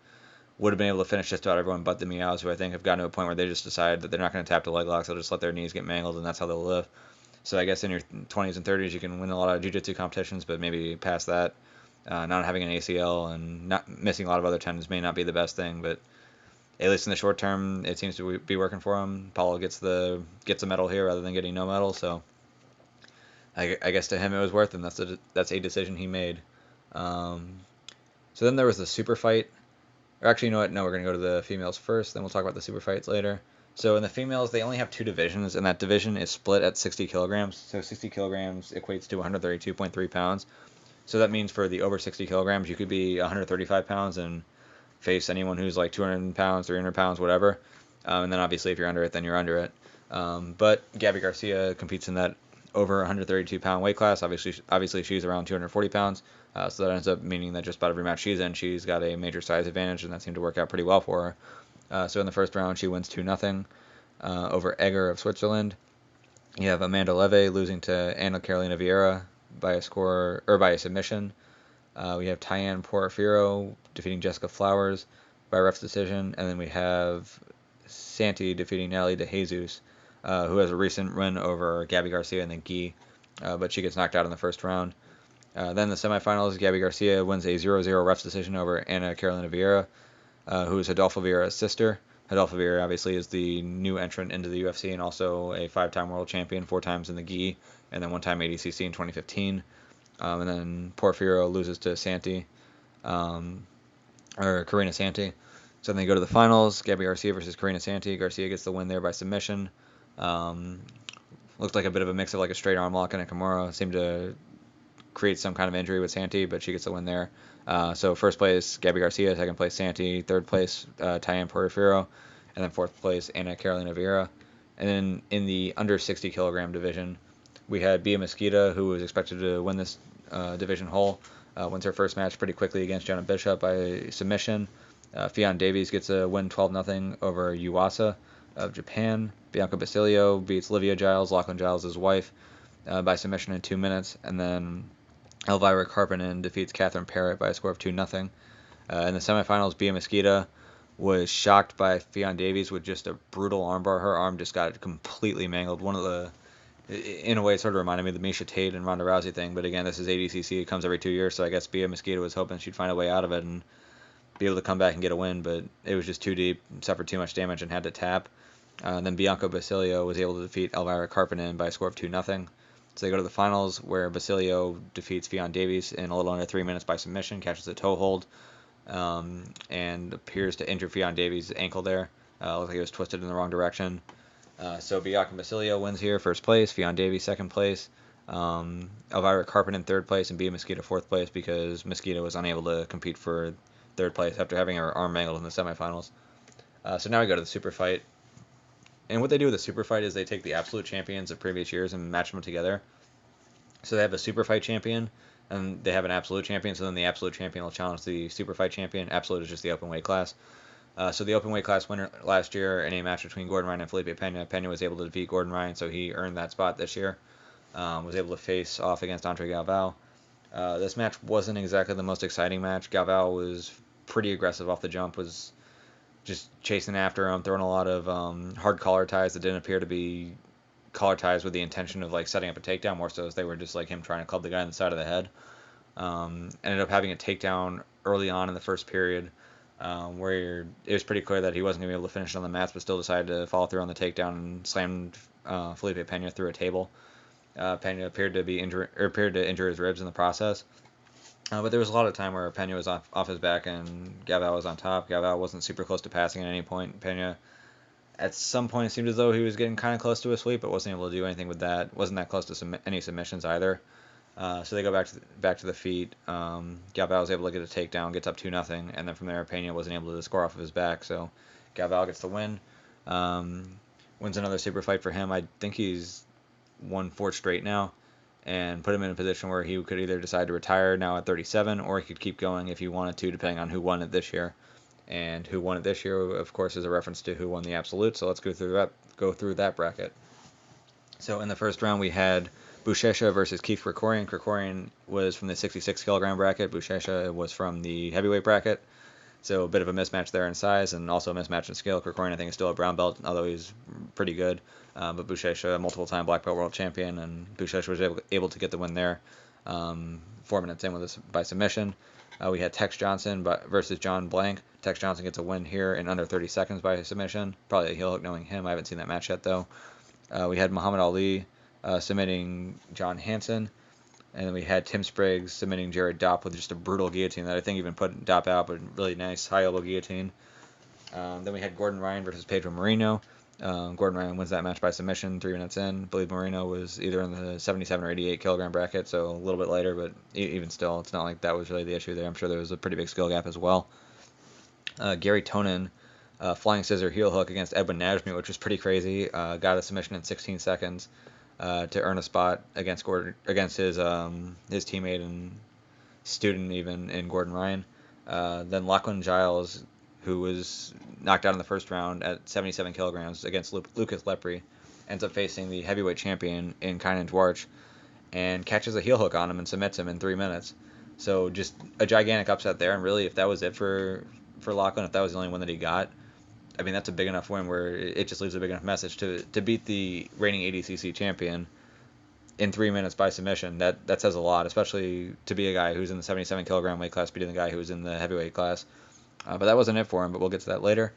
would have been able to finish just about everyone but the Miaos, who I think have gotten to a point where they just decide that they're not going to tap the leg locks, they'll just let their knees get mangled, and that's how they'll live. So I guess in your 20s and 30s you can win a lot of jiu-jitsu competitions, but maybe past that, not having an ACL and not missing a lot of other tendons may not be the best thing, but at least in the short term, it seems to be working for him. Paulo gets a medal here rather than getting no medal, so I guess to him it was worth it. That's a decision he made. So then there was the super fight. Or actually, you know what? No, we're going to go to the females first, then we'll talk about the super fights later. So in the females, they only have two divisions, and that division is split at 60 kilograms. So 60 kilograms equates to 132.3 pounds. So that means for the over 60 kilograms, you could be 135 pounds and face anyone who's like 200 pounds, 300 pounds, whatever. And then obviously if you're under it, then you're under it. But Gabby Garcia competes in that over 132 pound weight class. Obviously she's around 240 pounds. So that ends up meaning that just about every match she's in, she's got a major size advantage, and that seemed to work out pretty well for her. So in the first round, she wins 2-0 over Egger of Switzerland. You have Amanda Leve losing to Ana Carolina Vieira by a submission. We have Tyann Porfirio defeating Jessica Flowers by ref's decision, and then we have Santi defeating Natalie De Jesus, who has a recent win over Gabby Garcia in the gi, but she gets knocked out in the first round. Then the semifinals, Gabby Garcia wins a 0-0 ref's decision over Ana Carolina Vieira, who is Rodolfo Vieira's sister. Rodolfo Vieira obviously is the new entrant into the UFC and also a 5-time world champion, 4 times in the gi, and then 1-time ADCC in 2015. And then Porfirio loses to Santi, or Karina Santi. So then they go to the finals, Gabby Garcia versus Karina Santi. Garcia gets the win there by submission. Looked like a bit of a mix of like a straight arm lock and a Kimura. Seemed to create some kind of injury with Santi, but she gets the win there. So first place, Gabby Garcia. Second place, Santi. Third place, Tyann Porfirio. And then fourth place, Ana Carolina Vieira. And then in the under 60 kilogram division, we had Bia Mesquita, who was expected to win this division whole. Wins her first match pretty quickly against Jenna Bishop by submission. Fionn Davies gets a win 12-0 over Yuasa of Japan. Bianca Basilio beats Livia Giles, Lachlan Giles' wife, by submission in 2 minutes. And then Elvira Karpinen defeats Catherine Parrott by a score of 2-0. In the semifinals, Bia Mesquita was shocked by Fionn Davies with just a brutal armbar. Her arm just got completely mangled. In a way, it sort of reminded me of the Miesha Tate and Ronda Rousey thing, but again, this is ADCC. It comes every 2 years, so I guess Bia Mesquita was hoping she'd find a way out of it and be able to come back and get a win, but it was just too deep, suffered too much damage, and had to tap. Then Bianca Basilio was able to defeat Elvira Karpinen by a score of 2-0. So they go to the finals where Basilio defeats Fionn Davies in a little under 3 minutes by submission, catches a toe hold, and appears to injure Fionn Davies' ankle there. Looked like he was twisted in the wrong direction. So Biak and Basilio wins here, first place. Fionn Davies, second place. Elvira Carpenter in third place, and Bia Mosquito fourth place because Mosquito was unable to compete for third place after having her arm mangled in the semifinals. So now we go to the super fight. And what they do with the super fight is they take the absolute champions of previous years and match them together. So they have a super fight champion, and they have an absolute champion. So then the absolute champion will challenge the super fight champion. Absolute is just the open weight class. So the open weight class winner last year in a match between Gordon Ryan and Felipe Pena. Pena was able to defeat Gordon Ryan, so he earned that spot this year. Was able to face off against Andre Galvao. This match wasn't exactly the most exciting match. Galvao was pretty aggressive off the jump, was just chasing after him, throwing a lot of hard collar ties that didn't appear to be collar ties with the intention of like setting up a takedown, more so as they were just like him trying to club the guy on the side of the head. Ended up having a takedown early on in the first period, where it was pretty clear that he wasn't going to be able to finish on the mats, but still decided to follow through on the takedown and slammed Felipe Pena through a table. Pena appeared to injure his ribs in the process. But there was a lot of time where Pena was off his back and Galvao was on top. Galvao wasn't super close to passing at any point. Pena, at some point, it seemed as though he was getting kind of close to a sweep, but wasn't able to do anything with that. Wasn't that close to any submissions either. So they go back to the feet. Galvao was able to get a takedown, gets up 2-0, and then from there, Pena wasn't able to score off of his back. So Galvao gets the win. Wins another super fight for him. I think he's won 4 straight now, and put him in a position where he could either decide to retire now at 37, or he could keep going if he wanted to, depending on who won it this year. And who won it this year, of course, is a reference to who won the absolute. So let's go through that bracket. So in the first round, we had Buchecha versus Keith Krikorian. Krikorian was from the 66 kilogram bracket. Buchecha was from the heavyweight bracket. So a bit of a mismatch there in size, and also a mismatch in skill. Krikorian, I think, is still a brown belt, although he's pretty good. But Buchecha, a multiple-time black belt world champion, and Buchecha was able to get the win there 4 minutes in by submission. We had Tex Johnson versus John Blank. Tex Johnson gets a win here in under 30 seconds by submission. Probably a heel hook knowing him. I haven't seen that match yet, though. We had Muhammad Ali submitting John Hansen. And then we had Tim Spriggs submitting Jared Dopp with just a brutal guillotine that I think even put Dopp out, but really nice high elbow guillotine. Then we had Gordon Ryan versus Pedro Moreno. Gordon Ryan wins that match by submission 3 minutes in. I believe Moreno was either in the 77 or 88 kilogram bracket, so a little bit lighter, but even still, it's not like that was really the issue there. I'm sure there was a pretty big skill gap as well. Gary Tonin, flying scissor heel hook against Edwin Najmi, which was pretty crazy. Got a submission in 16 seconds. To earn a spot against his teammate and student even in Gordon Ryan. Then Lachlan Giles, who was knocked out in the first round at 77 kilograms against Lucas Lepre, ends up facing the heavyweight champion in Kainan Dwarch and catches a heel hook on him and submits him in 3 minutes. So just a gigantic upset there, and really if that was it for Lachlan, if that was the only one that he got, I mean, that's a big enough win where it just leaves a big enough message to beat the reigning ADCC champion in 3 minutes by submission. That says a lot, especially to be a guy who's in the 77 kilogram weight class beating the guy who was in the heavyweight class. But that wasn't it for him, but we'll get to that later.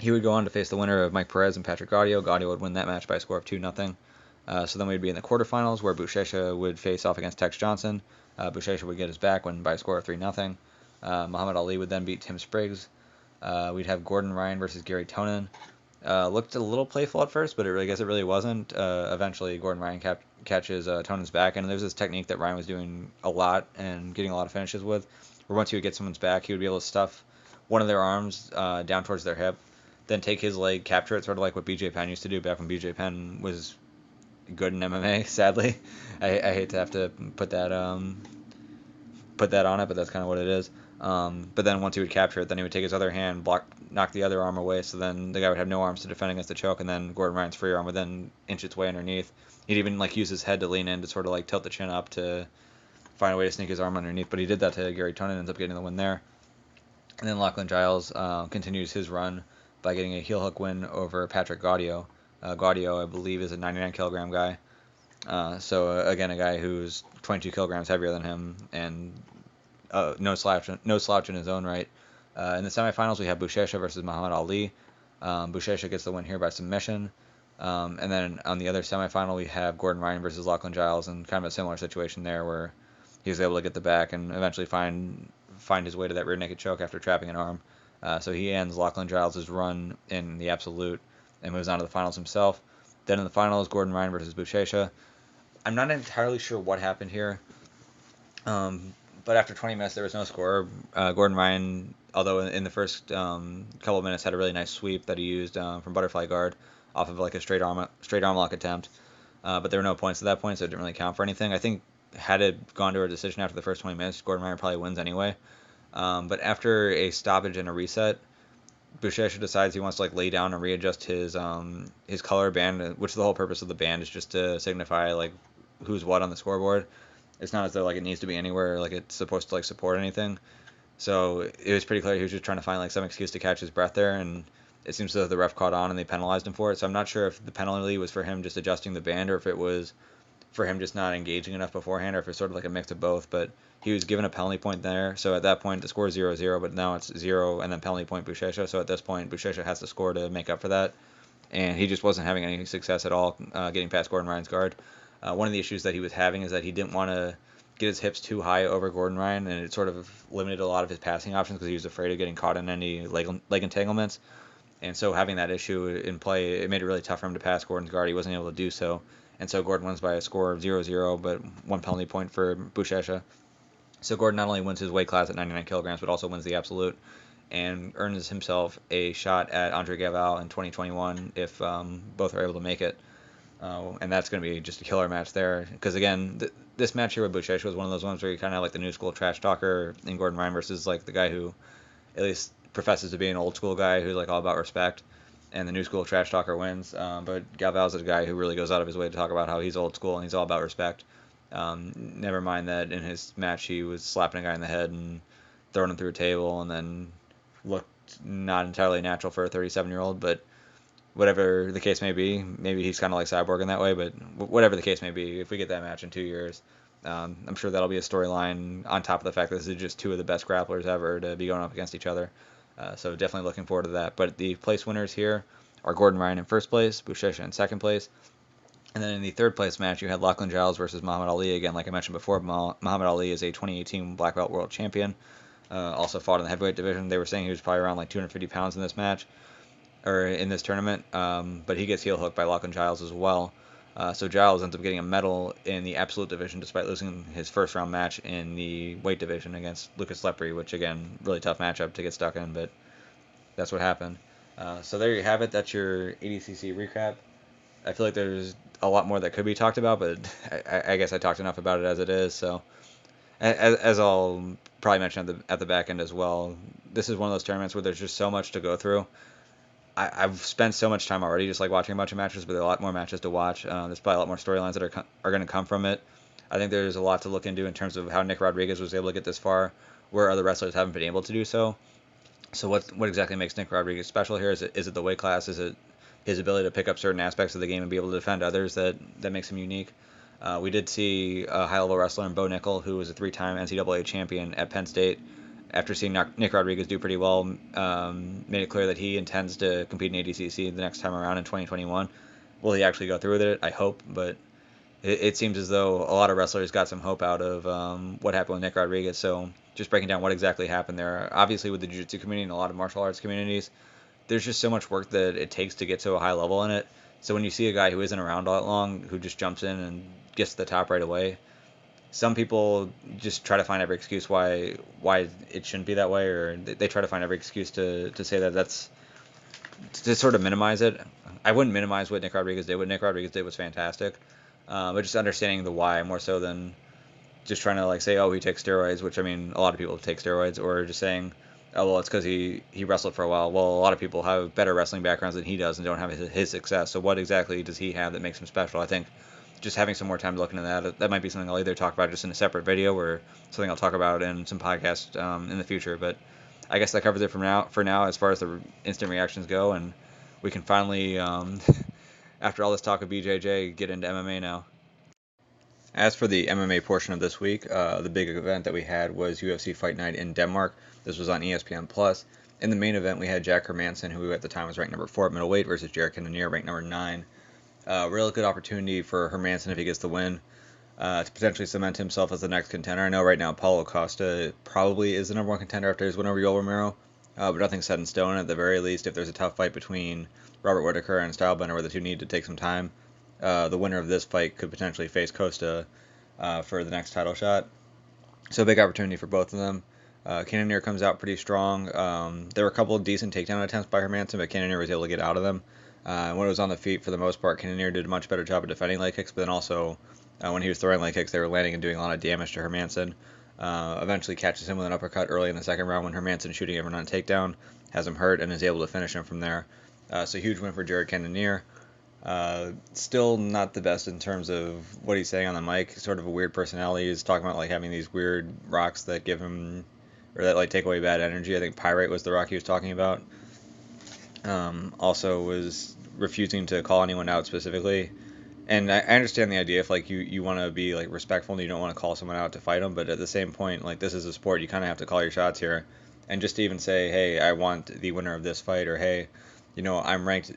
He would go on to face the winner of Mike Perez and Patrick Gaudio. Gaudio would win that match by a score of 2-0. So then we'd be in the quarterfinals where Buchecha would face off against Tex Johnson. Buchecha would get his back, win by a score of 3-0. Muhammad Ali would then beat Tim Spriggs. We'd have Gordon Ryan versus Gary Tonin. Looked a little playful at first, but I guess it really wasn't. Eventually, Gordon Ryan catches Tonin's back, and there's this technique that Ryan was doing a lot and getting a lot of finishes with, where once he would get someone's back, he would be able to stuff one of their arms down towards their hip, then take his leg, capture it, sort of like what BJ Penn used to do back when BJ Penn was good in MMA, sadly. I hate to have to put that on it, but that's kind of what it is. But then once he would capture it, then he would take his other hand, knock the other arm away, so then the guy would have no arms to defend against the choke, and then Gordon Ryan's free arm would then inch its way underneath. He'd even use his head to lean in to sort of tilt the chin up to find a way to sneak his arm underneath, but he did that to Gary Tonin, ends up getting the win there. And then Lachlan Giles continues his run by getting a heel hook win over Patrick Gaudio. Gaudio, I believe, is a 99 kilogram guy. So again, a guy who's 22 kilograms heavier than him, and no slouch in his own right. In the semifinals, we have Buchecha versus Muhammad Ali. Buchecha gets the win here by submission. And then on the other semifinal, we have Gordon Ryan versus Lachlan Giles, and kind of a similar situation there where he was able to get the back and eventually find his way to that rear naked choke after trapping an arm. So he ends Lachlan Giles' run in the absolute and moves on to the finals himself. Then in the finals, Gordon Ryan versus Buchecha. I'm not entirely sure what happened here, but after 20 minutes, there was no score. Gordon Ryan, although in the first couple of minutes, had a really nice sweep that he used from butterfly guard off of like a straight arm lock attempt. But there were no points at that point, so it didn't really count for anything. I think had it gone to a decision after the first 20 minutes, Gordon Ryan probably wins anyway. But after a stoppage and a reset, Buchecha decides he wants to like lay down and readjust his color band, which the whole purpose of the band is just to signify like who's what on the scoreboard. It's not as though like it needs to be anywhere like it's supposed to like support anything. So it was pretty clear he was just trying to find like some excuse to catch his breath there, and it seems as though the ref caught on and they penalized him for it. So I'm not sure if the penalty was for him just adjusting the band or if it was for him just not engaging enough beforehand, or if it's sort of like a mix of both. But he was given a penalty point there, so at that point the score is 0-0, but now it's 0 and then penalty point Buchecha. So at this point Buchecha has to score to make up for that, and he just wasn't having any success at all getting past Gordon Ryan's guard. One of the issues that he was having is that he didn't want to get his hips too high over Gordon Ryan, and it sort of limited a lot of his passing options because he was afraid of getting caught in any leg entanglements. And so having that issue in play, it made it really tough for him to pass Gordon's guard. He wasn't able to do so. And so Gordon wins by a score of 0-0, but one penalty point for Buchecha. So Gordon not only wins his weight class at 99 kilograms, but also wins the absolute and earns himself a shot at Andre Galvao in 2021 if both are able to make it. And that's going to be just a killer match there. Because again, this match here with Buchecha was one of those ones where you kind of have like the new school trash talker in Gordon Ryan versus like the guy who at least professes to be an old school guy who's like all about respect, and the new school trash talker wins. But Galvao's a guy who really goes out of his way to talk about how he's old school and he's all about respect. Never mind that in his match he was slapping a guy in the head and throwing him through a table and then looked not entirely natural for a 37-year-old, but whatever the case may be, maybe he's kind of like Cyborg in that way, but whatever the case may be, if we get that match in 2 years, I'm sure that'll be a storyline on top of the fact that this is just two of the best grapplers ever to be going up against each other. So definitely looking forward to that. But the place winners here are Gordon Ryan in first place, Buchecha in second place. And then in the third place match, you had Lachlan Giles versus Muhammad Ali. Again, like I mentioned before, Muhammad Ali is a 2018 black belt world champion. Also fought in the heavyweight division. They were saying he was probably around like 250 pounds in this match, or in this tournament. But he gets heel hooked by Lachlan Giles as well. So Giles ends up getting a medal in the absolute division despite losing his first round match in the weight division against Lucas Lepre, which again, really tough matchup to get stuck in, but that's what happened. So there you have it. That's your ADCC recap. I feel like there's a lot more that could be talked about, but I guess I talked enough about it as it is. So as I'll probably mention at the back end as well, this is one of those tournaments where there's just so much to go through. I've spent so much time already just like watching a bunch of matches, but there are a lot more matches to watch. There's probably a lot more storylines that are going to come from it. I think there's a lot to look into in terms of how Nick Rodriguez was able to get this far, where other wrestlers haven't been able to do so. So what exactly makes Nick Rodriguez special here? Is it the weight class? Is it his ability to pick up certain aspects of the game and be able to defend others that makes him unique? We did see a high-level wrestler in Bo Nickel, who was a three-time NCAA champion at Penn State. After seeing Nick Rodriguez do pretty well, made it clear that he intends to compete in ADCC the next time around in 2021. Will he actually go through with it? I hope, but it seems as though a lot of wrestlers got some hope out of what happened with Nick Rodriguez. So just breaking down what exactly happened there. Obviously, with the jiu-jitsu community and a lot of martial arts communities, there's just so much work that it takes to get to a high level in it. So when you see a guy who isn't around all that long, who just jumps in and gets to the top right away, some people just try to find every excuse why it shouldn't be that way, or they try to find every excuse to say that that's to sort of minimize it. I wouldn't minimize what Nick Rodriguez did. What Nick Rodriguez did was fantastic, but just understanding the why more so than just trying to like say, oh, he takes steroids, which I mean a lot of people take steroids, or just saying, oh well, it's because he wrestled for a while. Well, a lot of people have better wrestling backgrounds than he does and don't have his success. So what exactly does he have that makes him special? I think just having some more time to look into that might be something I'll either talk about just in a separate video or something I'll talk about in some podcast in the future. But I guess that covers it for now as far as the instant reactions go, and we can finally, after all this talk of BJJ, get into MMA now. As for the MMA portion of this week, the big event that we had was UFC Fight Night in Denmark. This was on ESPN Plus. In the main event, we had Jack Hermanson, who at the time was ranked number 4 at middleweight, versus Jared Cannonier, ranked number 9. Real good opportunity for Hermanson if he gets the win to potentially cement himself as the next contender. I know right now Paulo Costa probably is the number one contender after his win over Yoel Romero, but nothing's set in stone. At the very least, if there's a tough fight between Robert Whittaker and Stylebender where the two need to take some time, the winner of this fight could potentially face Costa for the next title shot. So a big opportunity for both of them. Cannonier comes out pretty strong. There were a couple of decent takedown attempts by Hermanson, but Cannonier was able to get out of them. When it was on the feet, for the most part, Cannonier did a much better job of defending leg kicks, but then also when he was throwing leg kicks, they were landing and doing a lot of damage to Hermanson. Eventually catches him with an uppercut early in the second round when Hermanson shooting everyone on a takedown, has him hurt, and is able to finish him from there. So huge win for Jared Cannonier. Still not the best in terms of what he's saying on the mic. Sort of a weird personality. He's talking about like having these weird rocks that give him, or that like take away bad energy. I think Pyrite was the rock he was talking about. Also was refusing to call anyone out specifically. And I understand the idea if like you want to be like respectful and you don't want to call someone out to fight them, but at the same point, like this is a sport, you kind of have to call your shots here. And just to even say, hey, I want the winner of this fight, or hey, I'm ranked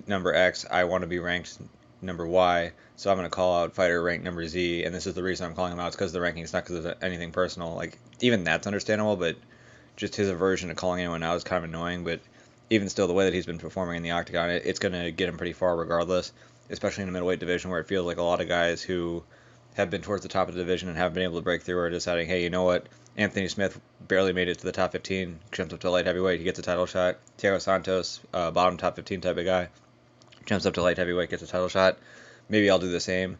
number X, I want to be ranked number Y, so I'm going to call out fighter ranked number Z, and this is the reason I'm calling him out. It's because of the ranking, it's not because of anything personal. Like, even that's understandable, but just his aversion to calling anyone out is kind of annoying. But even still, the way that he's been performing in the octagon, it's going to get him pretty far regardless, especially in the middleweight division where it feels like a lot of guys who have been towards the top of the division and haven't been able to break through are deciding, hey, you know what? Anthony Smith barely made it to the top 15, jumps up to light heavyweight, he gets a title shot. Thiago Santos, bottom top 15 type of guy, jumps up to light heavyweight, gets a title shot. Maybe I'll do the same.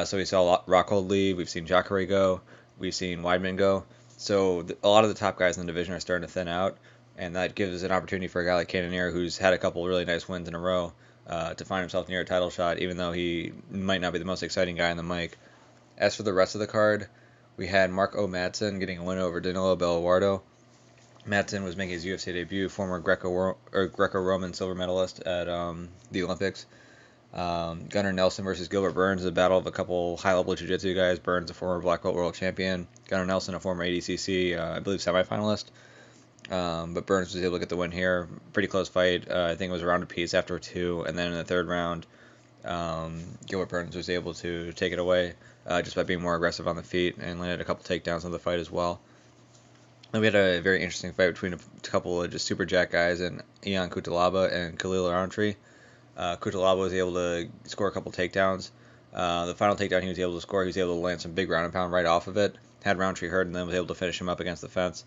So we saw Rockhold leave, we've seen Jacare go, we've seen Weidman go. So a lot of the top guys in the division are starting to thin out, and that gives an opportunity for a guy like Cannonier, who's had a couple really nice wins in a row, to find himself near a title shot, even though he might not be the most exciting guy on the mic. As for the rest of the card, we had Mark O. Madsen getting a win over Danilo Belluardo. Madsen was making his UFC debut, former Greco-Roman silver medalist at the Olympics. Gunnar Nelson versus Gilbert Burns, a battle of a couple high-level jiu-jitsu guys. Burns, a former black belt world champion. Gunnar Nelson, a former ADCC, I believe, semifinalist. But Burns was able to get the win here. Pretty close fight. I think it was a round apiece after two, and then in the third round, Gilbert Burns was able to take it away just by being more aggressive on the feet and landed a couple takedowns on the fight as well. Then we had a very interesting fight between a couple of just super jack guys, and Ion Cutelaba and Khalil Rountree. Cutelaba was able to score a couple takedowns. The final takedown he was able to score, he was able to land some big ground and pound right off of it. Had Rountree hurt and then was able to finish him up against the fence.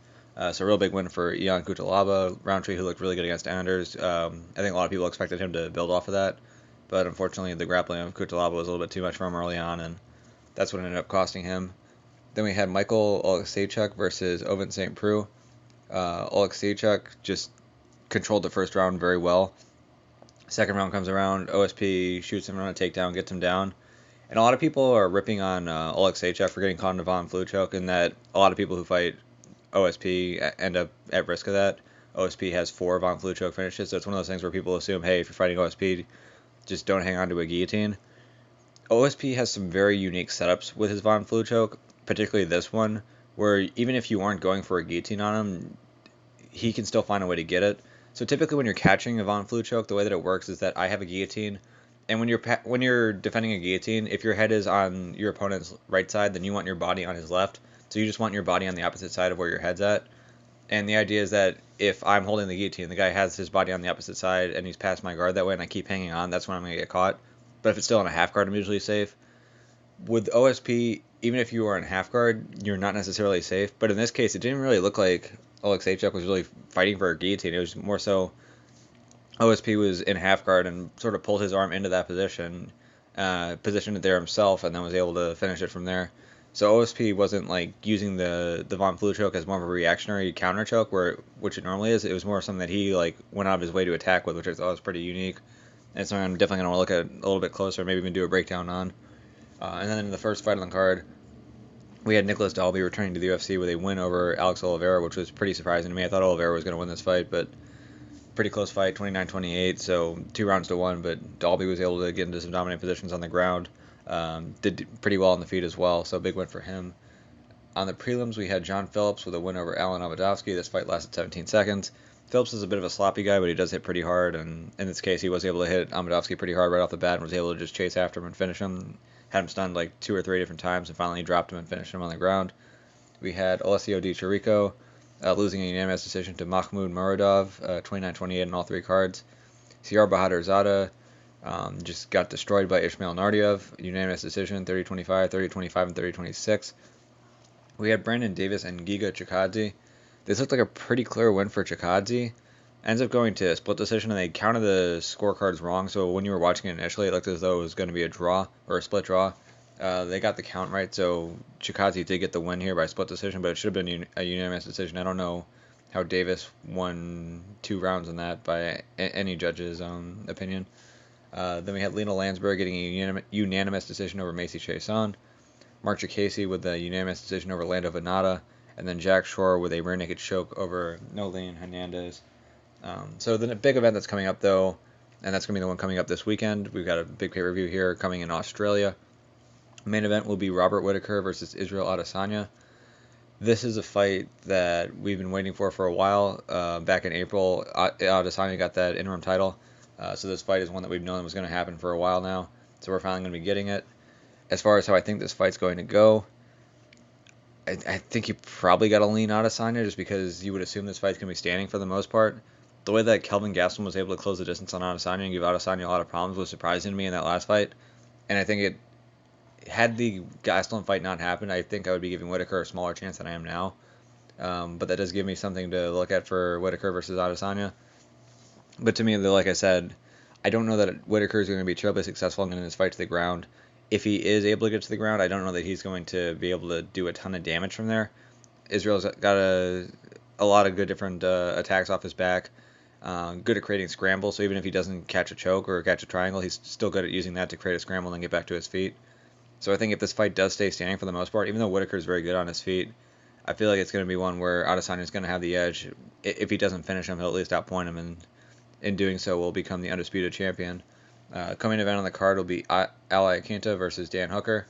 So a real big win for Ion Cutelaba. Rountree, who looked really good against Anders. I think a lot of people expected him to build off of that, but unfortunately the grappling of Cutelaba was a little bit too much for him early on, and that's what ended up costing him. Then we had Michael Oleksiejczuk versus Ovince St. Preux. Oleksiejczuk just controlled the first round very well. Second round comes around, OSP shoots him on a takedown, gets him down. And a lot of people are ripping on Oleksiejczuk for getting caught in a Von Flue choke, and that a lot of people who fight OSP end up at risk of that. OSP has 4 Von Flue choke finishes, so it's one of those things where people assume, hey, if you're fighting OSP, just don't hang on to a guillotine. OSP has some very unique setups with his Von Flue choke, particularly this one, where even if you aren't going for a guillotine on him, he can still find a way to get it. So typically when you're catching a Von Flue choke, the way that it works is that I have a guillotine, and when you're defending a guillotine, if your head is on your opponent's right side, then you want your body on his left. So you just want your body on the opposite side of where your head's at. And the idea is that if I'm holding the guillotine, the guy has his body on the opposite side, and he's past my guard that way, and I keep hanging on, that's when I'm going to get caught. But if it's still in a half guard, I'm usually safe. With OSP, even if you are in half guard, you're not necessarily safe. But in this case, it didn't really look like Oleksiejczuk was really fighting for a guillotine. It was more so OSP was in half guard and sort of pulled his arm into that position, positioned it there himself, and then was able to finish it from there. So OSP wasn't like using the Von Flue choke as more of a reactionary counter choke, which it normally is. It was more something that he like went out of his way to attack with, which I thought was pretty unique. And something I'm definitely going to look at a little bit closer, maybe even do a breakdown on. And then in the first fight on the card, we had Nicholas Dalby returning to the UFC with a win over Alex Oliveira, which was pretty surprising to me. I thought Oliveira was going to win this fight, but pretty close fight, 29-28, so 2 rounds to 1, but Dalby was able to get into some dominant positions on the ground. Did pretty well on the feet as well, so big win for him. On the prelims, we had John Phillips with a win over Alan Abadovsky. This fight lasted 17 seconds. Phillips is a bit of a sloppy guy, but he does hit pretty hard, and in this case, he was able to hit Amedovski pretty hard right off the bat and was able to just chase after him and finish him. Had him stunned like 2 or 3 different times, and finally dropped him and finished him on the ground. We had Alessio Di Chirico losing a unanimous decision to Mahmoud Muradov, 29-28 in all 3 cards. Siyar Bahadurzada just got destroyed by Ismail Nardiev, unanimous decision, 30-25, 30-25, and 30-26. We had Brandon Davis and Giga Chikadze. This looked like a pretty clear win for Chikadze. Ends up going to a split decision, and they counted the scorecards wrong, so when you were watching it initially, it looked as though it was going to be a draw, or a split draw. They got the count right, so Chikadze did get the win here by split decision, but it should have been a unanimous decision. I don't know how Davis won 2 rounds in that by any judge's opinion. Then we had Lena Landsberg getting a unanimous decision over Macy Chiasson. Mark Casey with a unanimous decision over Lando Venata. And then Jack Shore with a rear naked choke over Nolene Hernandez. So the big event that's coming up, though, and that's going to be the one coming up this weekend, we've got a big pay-per-view here coming in Australia. Main event will be Robert Whittaker versus Israel Adesanya. This is a fight that we've been waiting for a while. Back in April, Adesanya got that interim title. So this fight is one that we've known was going to happen for a while now. So we're finally going to be getting it. As far as how I think this fight's going to go, I think you probably got to lean Adesanya just because you would assume this fight's going to be standing for the most part. The way that Kelvin Gastelum was able to close the distance on Adesanya and give Adesanya a lot of problems was surprising to me in that last fight. And I think had the Gastelum fight not happened, I think I would be giving Whittaker a smaller chance than I am now. But that does give me something to look at for Whittaker versus Adesanya. But to me, like I said, I don't know that Whittaker is going to be terribly successful in getting this fight to the ground. If he is able to get to the ground, I don't know that he's going to be able to do a ton of damage from there. Israel's got a lot of good different attacks off his back. Good at creating scrambles, so even if he doesn't catch a choke or catch a triangle, he's still good at using that to create a scramble and then get back to his feet. So I think if this fight does stay standing for the most part, even though Whittaker is very good on his feet, I feel like it's going to be one where Adesanya is going to have the edge. If he doesn't finish him, he'll at least outpoint him, and in doing so will become the undisputed champion. Coming event on the card will be Ali Akinta versus Dan Hooker.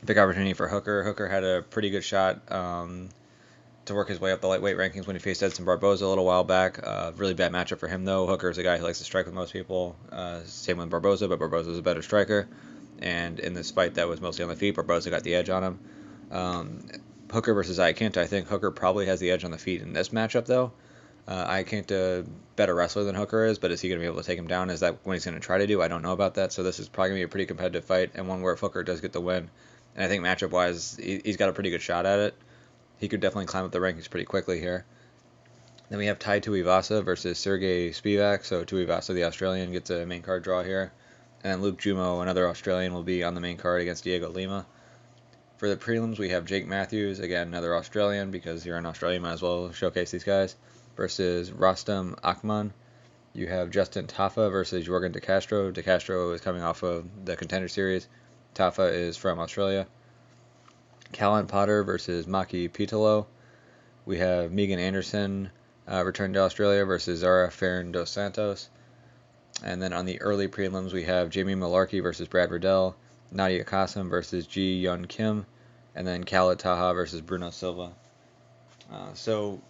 Big opportunity for Hooker. Hooker had a pretty good shot to work his way up the lightweight rankings when he faced Edson Barboza a little while back. Really bad matchup for him, though. Hooker is a guy who likes to strike with most people. Same with Barboza, but Barboza is a better striker. And in this fight that was mostly on the feet, Barboza got the edge on him. Hooker versus Iaquinta, I think Hooker probably has the edge on the feet in this matchup, though. Iaquinta, better wrestler than Hooker is, but is he going to be able to take him down? Is that what he's going to try to do? I don't know about that. So this is probably going to be a pretty competitive fight, and one where if Hooker does get the win, and I think matchup-wise, he's got a pretty good shot at it. He could definitely climb up the rankings pretty quickly here. Then we have Tai Tuivasa versus Sergey Spivak. So Tuivasa, the Australian, gets a main card draw here. And then Luke Jumo, another Australian, will be on the main card against Diego Lima. For the prelims, we have Jake Matthews, again, another Australian, because you're in Australia, you might as well showcase these guys, versus Rostam Akhman. You have Justin Tafa versus Jorgen De Castro. De Castro is coming off of the Contender Series. Tafa is from Australia. Callan Potter versus Maki Pitolo. We have Megan Anderson returned to Australia versus Zara Ferrin dos Santos. And then on the early prelims, we have Jamie Malarkey versus Brad Riddell, Nadia Qasim versus Ji Yun Kim, and then Khaled Taha versus Bruno Silva. So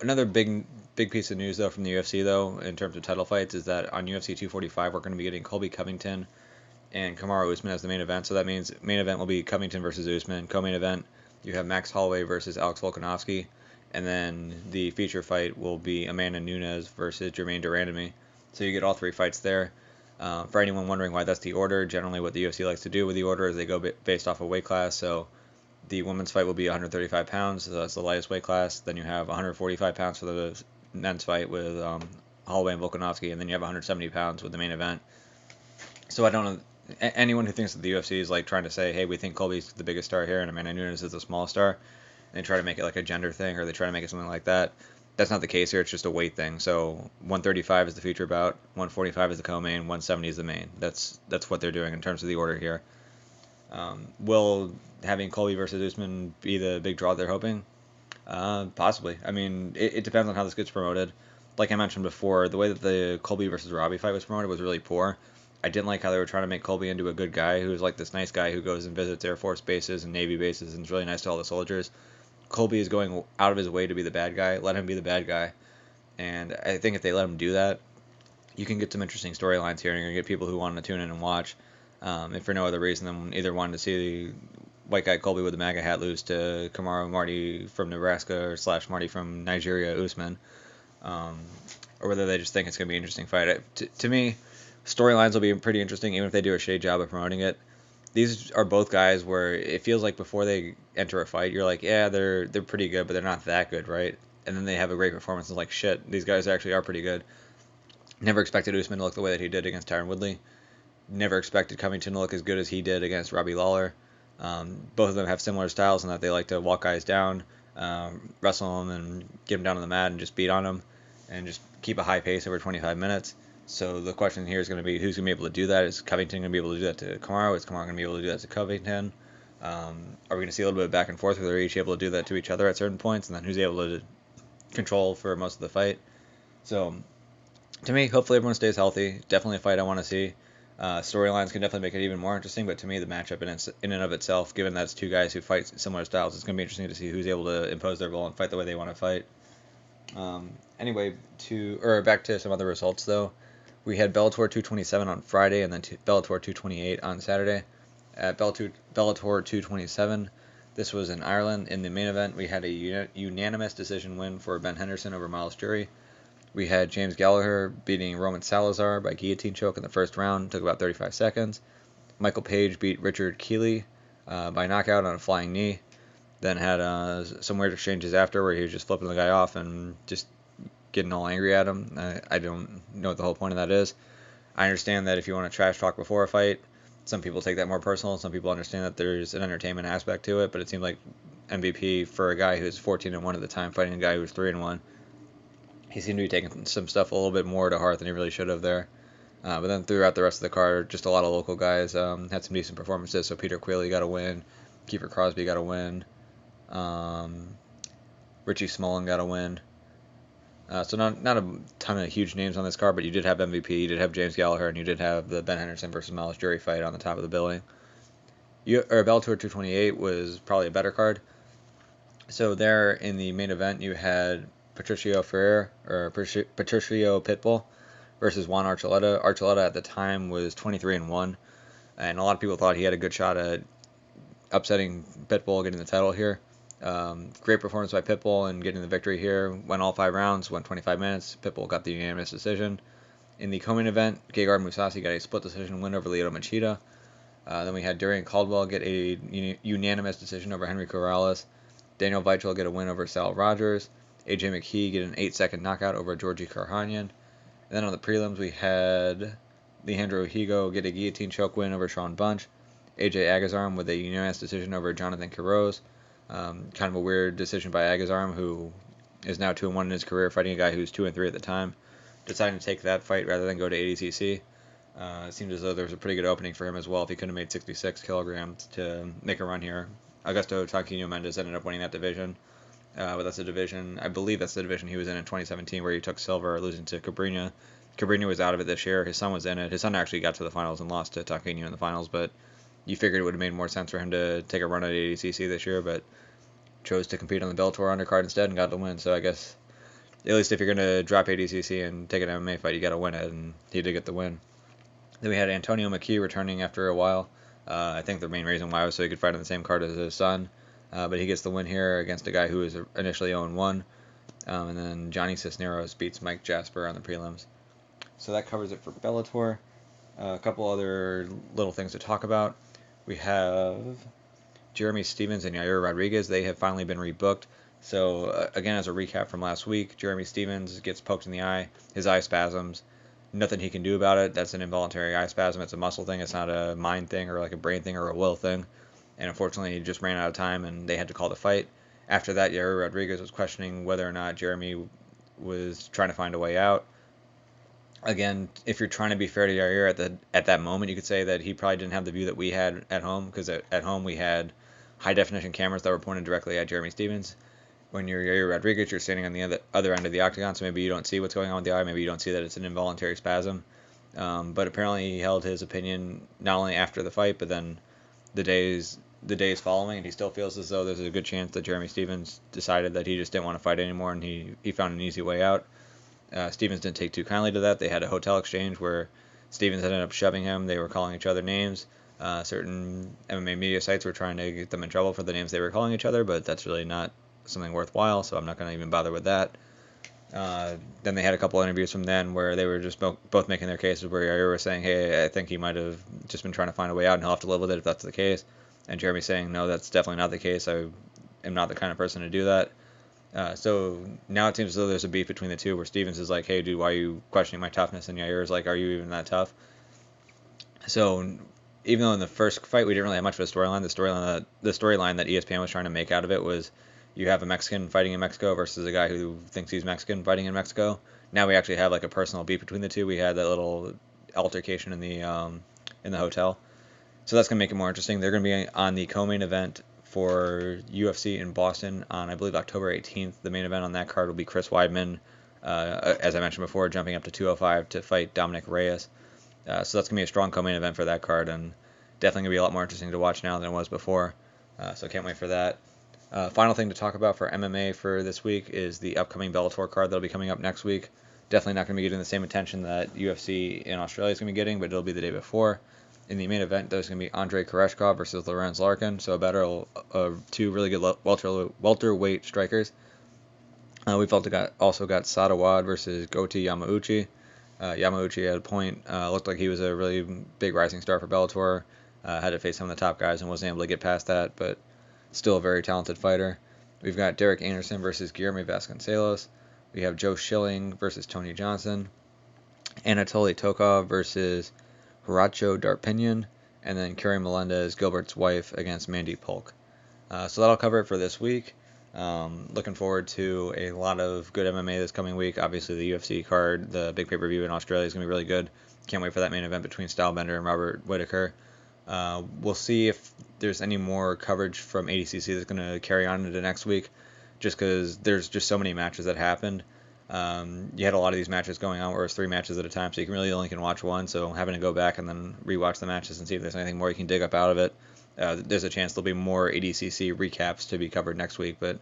another big piece of news, though, from the UFC, though, in terms of title fights, is that on UFC 245, we're going to be getting Colby Covington and Kamaru Usman as the main event. So that means main event will be Covington versus Usman. Co-main event, you have Max Holloway versus Alex Volkanovski. And then the feature fight will be Amanda Nunes versus Jermaine Durandamy. So you get all 3 fights there. For anyone wondering why that's the order, generally what the UFC likes to do with the order is they go based off a weight class. So the women's fight will be 135 pounds, so that's the lightest weight class. Then you have 145 pounds for the men's fight with Holloway and Volkanovski, and then you have 170 pounds with the main event. So I don't know, anyone who thinks that the UFC is like trying to say, hey, we think Colby's the biggest star here and Amanda Nunes is the smallest star, and they try to make it like a gender thing, or they try to make it something like that. That's not the case here. It's just a weight thing. So 135 is the feature bout, 145 is the co-main, 170 is the main. That's what they're doing in terms of the order here. Will having Colby versus Usman be the big draw they're hoping? Possibly. I mean, it depends on how this gets promoted. Like I mentioned before, the way that the Colby versus Robbie fight was promoted was really poor. I didn't like how they were trying to make Colby into a good guy who's like this nice guy who goes and visits Air Force bases and Navy bases and is really nice to all the soldiers. Colby is going out of his way to be the bad guy. Let him be the bad guy. And I think if they let him do that, you can get some interesting storylines here, and you're going to get people who want to tune in and watch, if for no other reason than either wanting to see the white guy Colby with the MAGA hat lose to Kamaru Marty from Nebraska or / Marty from Nigeria, Usman, or whether they just think it's going to be an interesting fight. To me, storylines will be pretty interesting, even if they do a shady job of promoting it. These are both guys where it feels like before they enter a fight, you're like, yeah, they're pretty good, but they're not that good, right? And then they have a great performance, and it's like, shit, these guys actually are pretty good. Never expected Usman to look the way that he did against Tyron Woodley. Never expected Covington to look as good as he did against Robbie Lawler. Both of them have similar styles in that they like to walk guys down, wrestle them, and get them down on the mat and just beat on them, and just keep a high pace over 25 minutes. So the question here is going to be who's going to be able to do that? Is Covington going to be able to do that to Kamaru? Is Kamaru going to be able to do that to Covington? Are we going to see a little bit of back and forth where they're each able to do that to each other at certain points, and then who's able to control for most of the fight? So to me, hopefully everyone stays healthy. Definitely a fight I want to see. Storylines can definitely make it even more interesting, but to me, the matchup in and of itself, given that it's two guys who fight similar styles, it's going to be interesting to see who's able to impose their will and fight the way they want to fight. Anyway, back to some other results though. We had Bellator 227 on Friday and then Bellator 228 on Saturday. At Bellator 227, this was in Ireland. In the main event, we had a unanimous decision win for Ben Henderson over Miles Jury. We had James Gallagher beating Roman Salazar by guillotine choke in the first round. Took about 35 seconds. Michael Page beat Richard Keeley by knockout on a flying knee. Then had some weird exchanges after where he was just flipping the guy off and just getting all angry at him. I don't know what the whole point of that is. I understand that if you want to trash talk before a fight, some people take that more personal. Some people understand that there's an entertainment aspect to it, but it seemed like MVP, for a guy who was 14-1 at the time, fighting a guy who was 3-1, he seemed to be taking some stuff a little bit more to heart than he really should have there. But then throughout the rest of the card, just a lot of local guys had some decent performances. So Peter Quilley got a win. Kiefer Crosby got a win. Richie Smullen got a win. So not a ton of huge names on this card, but you did have MVP, you did have James Gallagher, and you did have the Ben Henderson versus Miles Jury fight on the top of the billing. Bellator 228 was probably a better card. So there in the main event, you had Patricio Pitbull versus Juan Archuleta. Archuleta at the time was 23-1, and a lot of people thought he had a good shot at upsetting Pitbull, getting the title here. Great performance by Pitbull and getting the victory here. Went all 5 rounds, went 25 minutes. Pitbull got the unanimous decision. In the co-main event, Gegard Mousasi got a split decision win over Lyoto Machida. Then we had Darian Caldwell get a unanimous decision over Henry Corrales. Daniel Weichel get a win over Sal Rogers. AJ McKee get an 8-second knockout over Georgi Karhanyan. And then on the prelims, we had Leandro Higo get a guillotine choke win over Sean Bunch. AJ Agazarm with a unanimous decision over Jonathan Quiroz. Kind of a weird decision by Agazarm, who is now 2-1 in his career, fighting a guy who's 2-3 at the time. Deciding to take that fight rather than go to ADCC. It seemed as though there was a pretty good opening for him as well if he could have made 66 kilograms to make a run here. Augusto Tanquinho Mendes ended up winning that division. But that's a division, I believe that's the division he was in 2017 where he took silver, losing to Cabrinha. Cabrinha was out of it this year. His son was in it. His son actually got to the finals and lost to Tanquinho in the finals, but you figured it would have made more sense for him to take a run at ADCC this year, but chose to compete on the Bellator undercard instead and got the win. So I guess at least if you're going to drop ADCC and take an MMA fight, you got to win it, and he did get the win. Then we had Antonio McKee returning after a while. I think the main reason why was so he could fight on the same card as his son. But he gets the win here against a guy who was initially 0-1. And then Johnny Cisneros beats Mike Jasper on the prelims. So that covers it for Bellator. A couple other little things to talk about. We have Jeremy Stephens and Yair Rodriguez. They have finally been rebooked. So again, as a recap from last week, Jeremy Stephens gets poked in the eye. His eye spasms. Nothing he can do about it. That's an involuntary eye spasm. It's a muscle thing. It's not a mind thing or like a brain thing or a will thing. And unfortunately, he just ran out of time, and they had to call the fight. After that, Yair Rodriguez was questioning whether or not Jeremy was trying to find a way out. Again, if you're trying to be fair to Yair at that moment, you could say that he probably didn't have the view that we had at home, because at home we had high-definition cameras that were pointed directly at Jeremy Stephens. When you're Yair Rodriguez, you're standing on the other end of the octagon, so maybe you don't see what's going on with the eye. Maybe you don't see that it's an involuntary spasm. But apparently he held his opinion not only after the fight, but then the days following, and he still feels as though there's a good chance that Jeremy Stephens decided that he just didn't want to fight anymore, and he found an easy way out. Stevens didn't take too kindly to that. They had a hotel exchange where Stevens ended up shoving him. They were calling each other names. Certain MMA media sites were trying to get them in trouble for the names they were calling each other, but that's really not something worthwhile, so I'm not going to even bother with that. Then they had a couple interviews from then where they were just both making their cases, where Yair was saying, hey, I think he might have just been trying to find a way out and he'll have to live with it if that's the case. And Jeremy saying, no, that's definitely not the case. I am not the kind of person to do that. So now it seems as though there's a beef between the two where Stevens is like, hey, dude, why are you questioning my toughness? And Yair is like, are you even that tough? So even though in the first fight we didn't really have much of a storyline, the storyline that ESPN was trying to make out of it was you have a Mexican fighting in Mexico versus a guy who thinks he's Mexican fighting in Mexico. Now we actually have like a personal beef between the two. We had that little altercation in the hotel. So that's going to make it more interesting. They're going to be on the co-main event for UFC in Boston on, I believe, October 18th. The main event on that card will be Chris Weidman, as I mentioned before, jumping up to 205 to fight Dominic Reyes. So that's going to be a strong co-main event for that card, and definitely going to be a lot more interesting to watch now than it was before. So can't wait for that. Final thing to talk about for MMA for this week is the upcoming Bellator card that'll be coming up next week. Definitely not going to be getting the same attention that UFC in Australia is going to be getting, but it'll be the day before. In the main event, there's going to be Andrei Koreshkov versus Lorenz Larkin, so a battle of two really good welterweight strikers. We've also got Sadawad versus Goti Yamauchi. Yamauchi at a point looked like he was a really big rising star for Bellator. Had to face some of the top guys and wasn't able to get past that, but still a very talented fighter. We've got Derek Anderson versus Guillermo Vasconcelos. We have Joe Schilling versus Tony Johnson. Anatoly Tokov versus Horacio Darpinian. And then Carrie Melendez, Gilbert's wife, against Mandy Polk. So that'll cover it for this week. Looking forward to a lot of good MMA this coming week. Obviously, the UFC card, the big pay-per-view in Australia is going to be really good. Can't wait for that main event between Stylebender and Robert Whittaker. We'll see if there's any more coverage from ADCC that's going to carry on into next week, just because there's just so many matches that happened. You had a lot of these matches going on where it was 3 matches at a time, so you really only can watch one, so having to go back and then rewatch the matches and see if there's anything more you can dig up out of it. There's a chance there'll be more ADCC recaps to be covered next week, but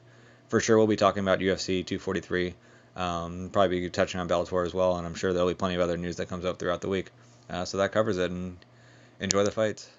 for sure we'll be talking about UFC 243, probably be touching on Bellator as well, and I'm sure there'll be plenty of other news that comes up throughout the week. So that covers it, and enjoy the fights.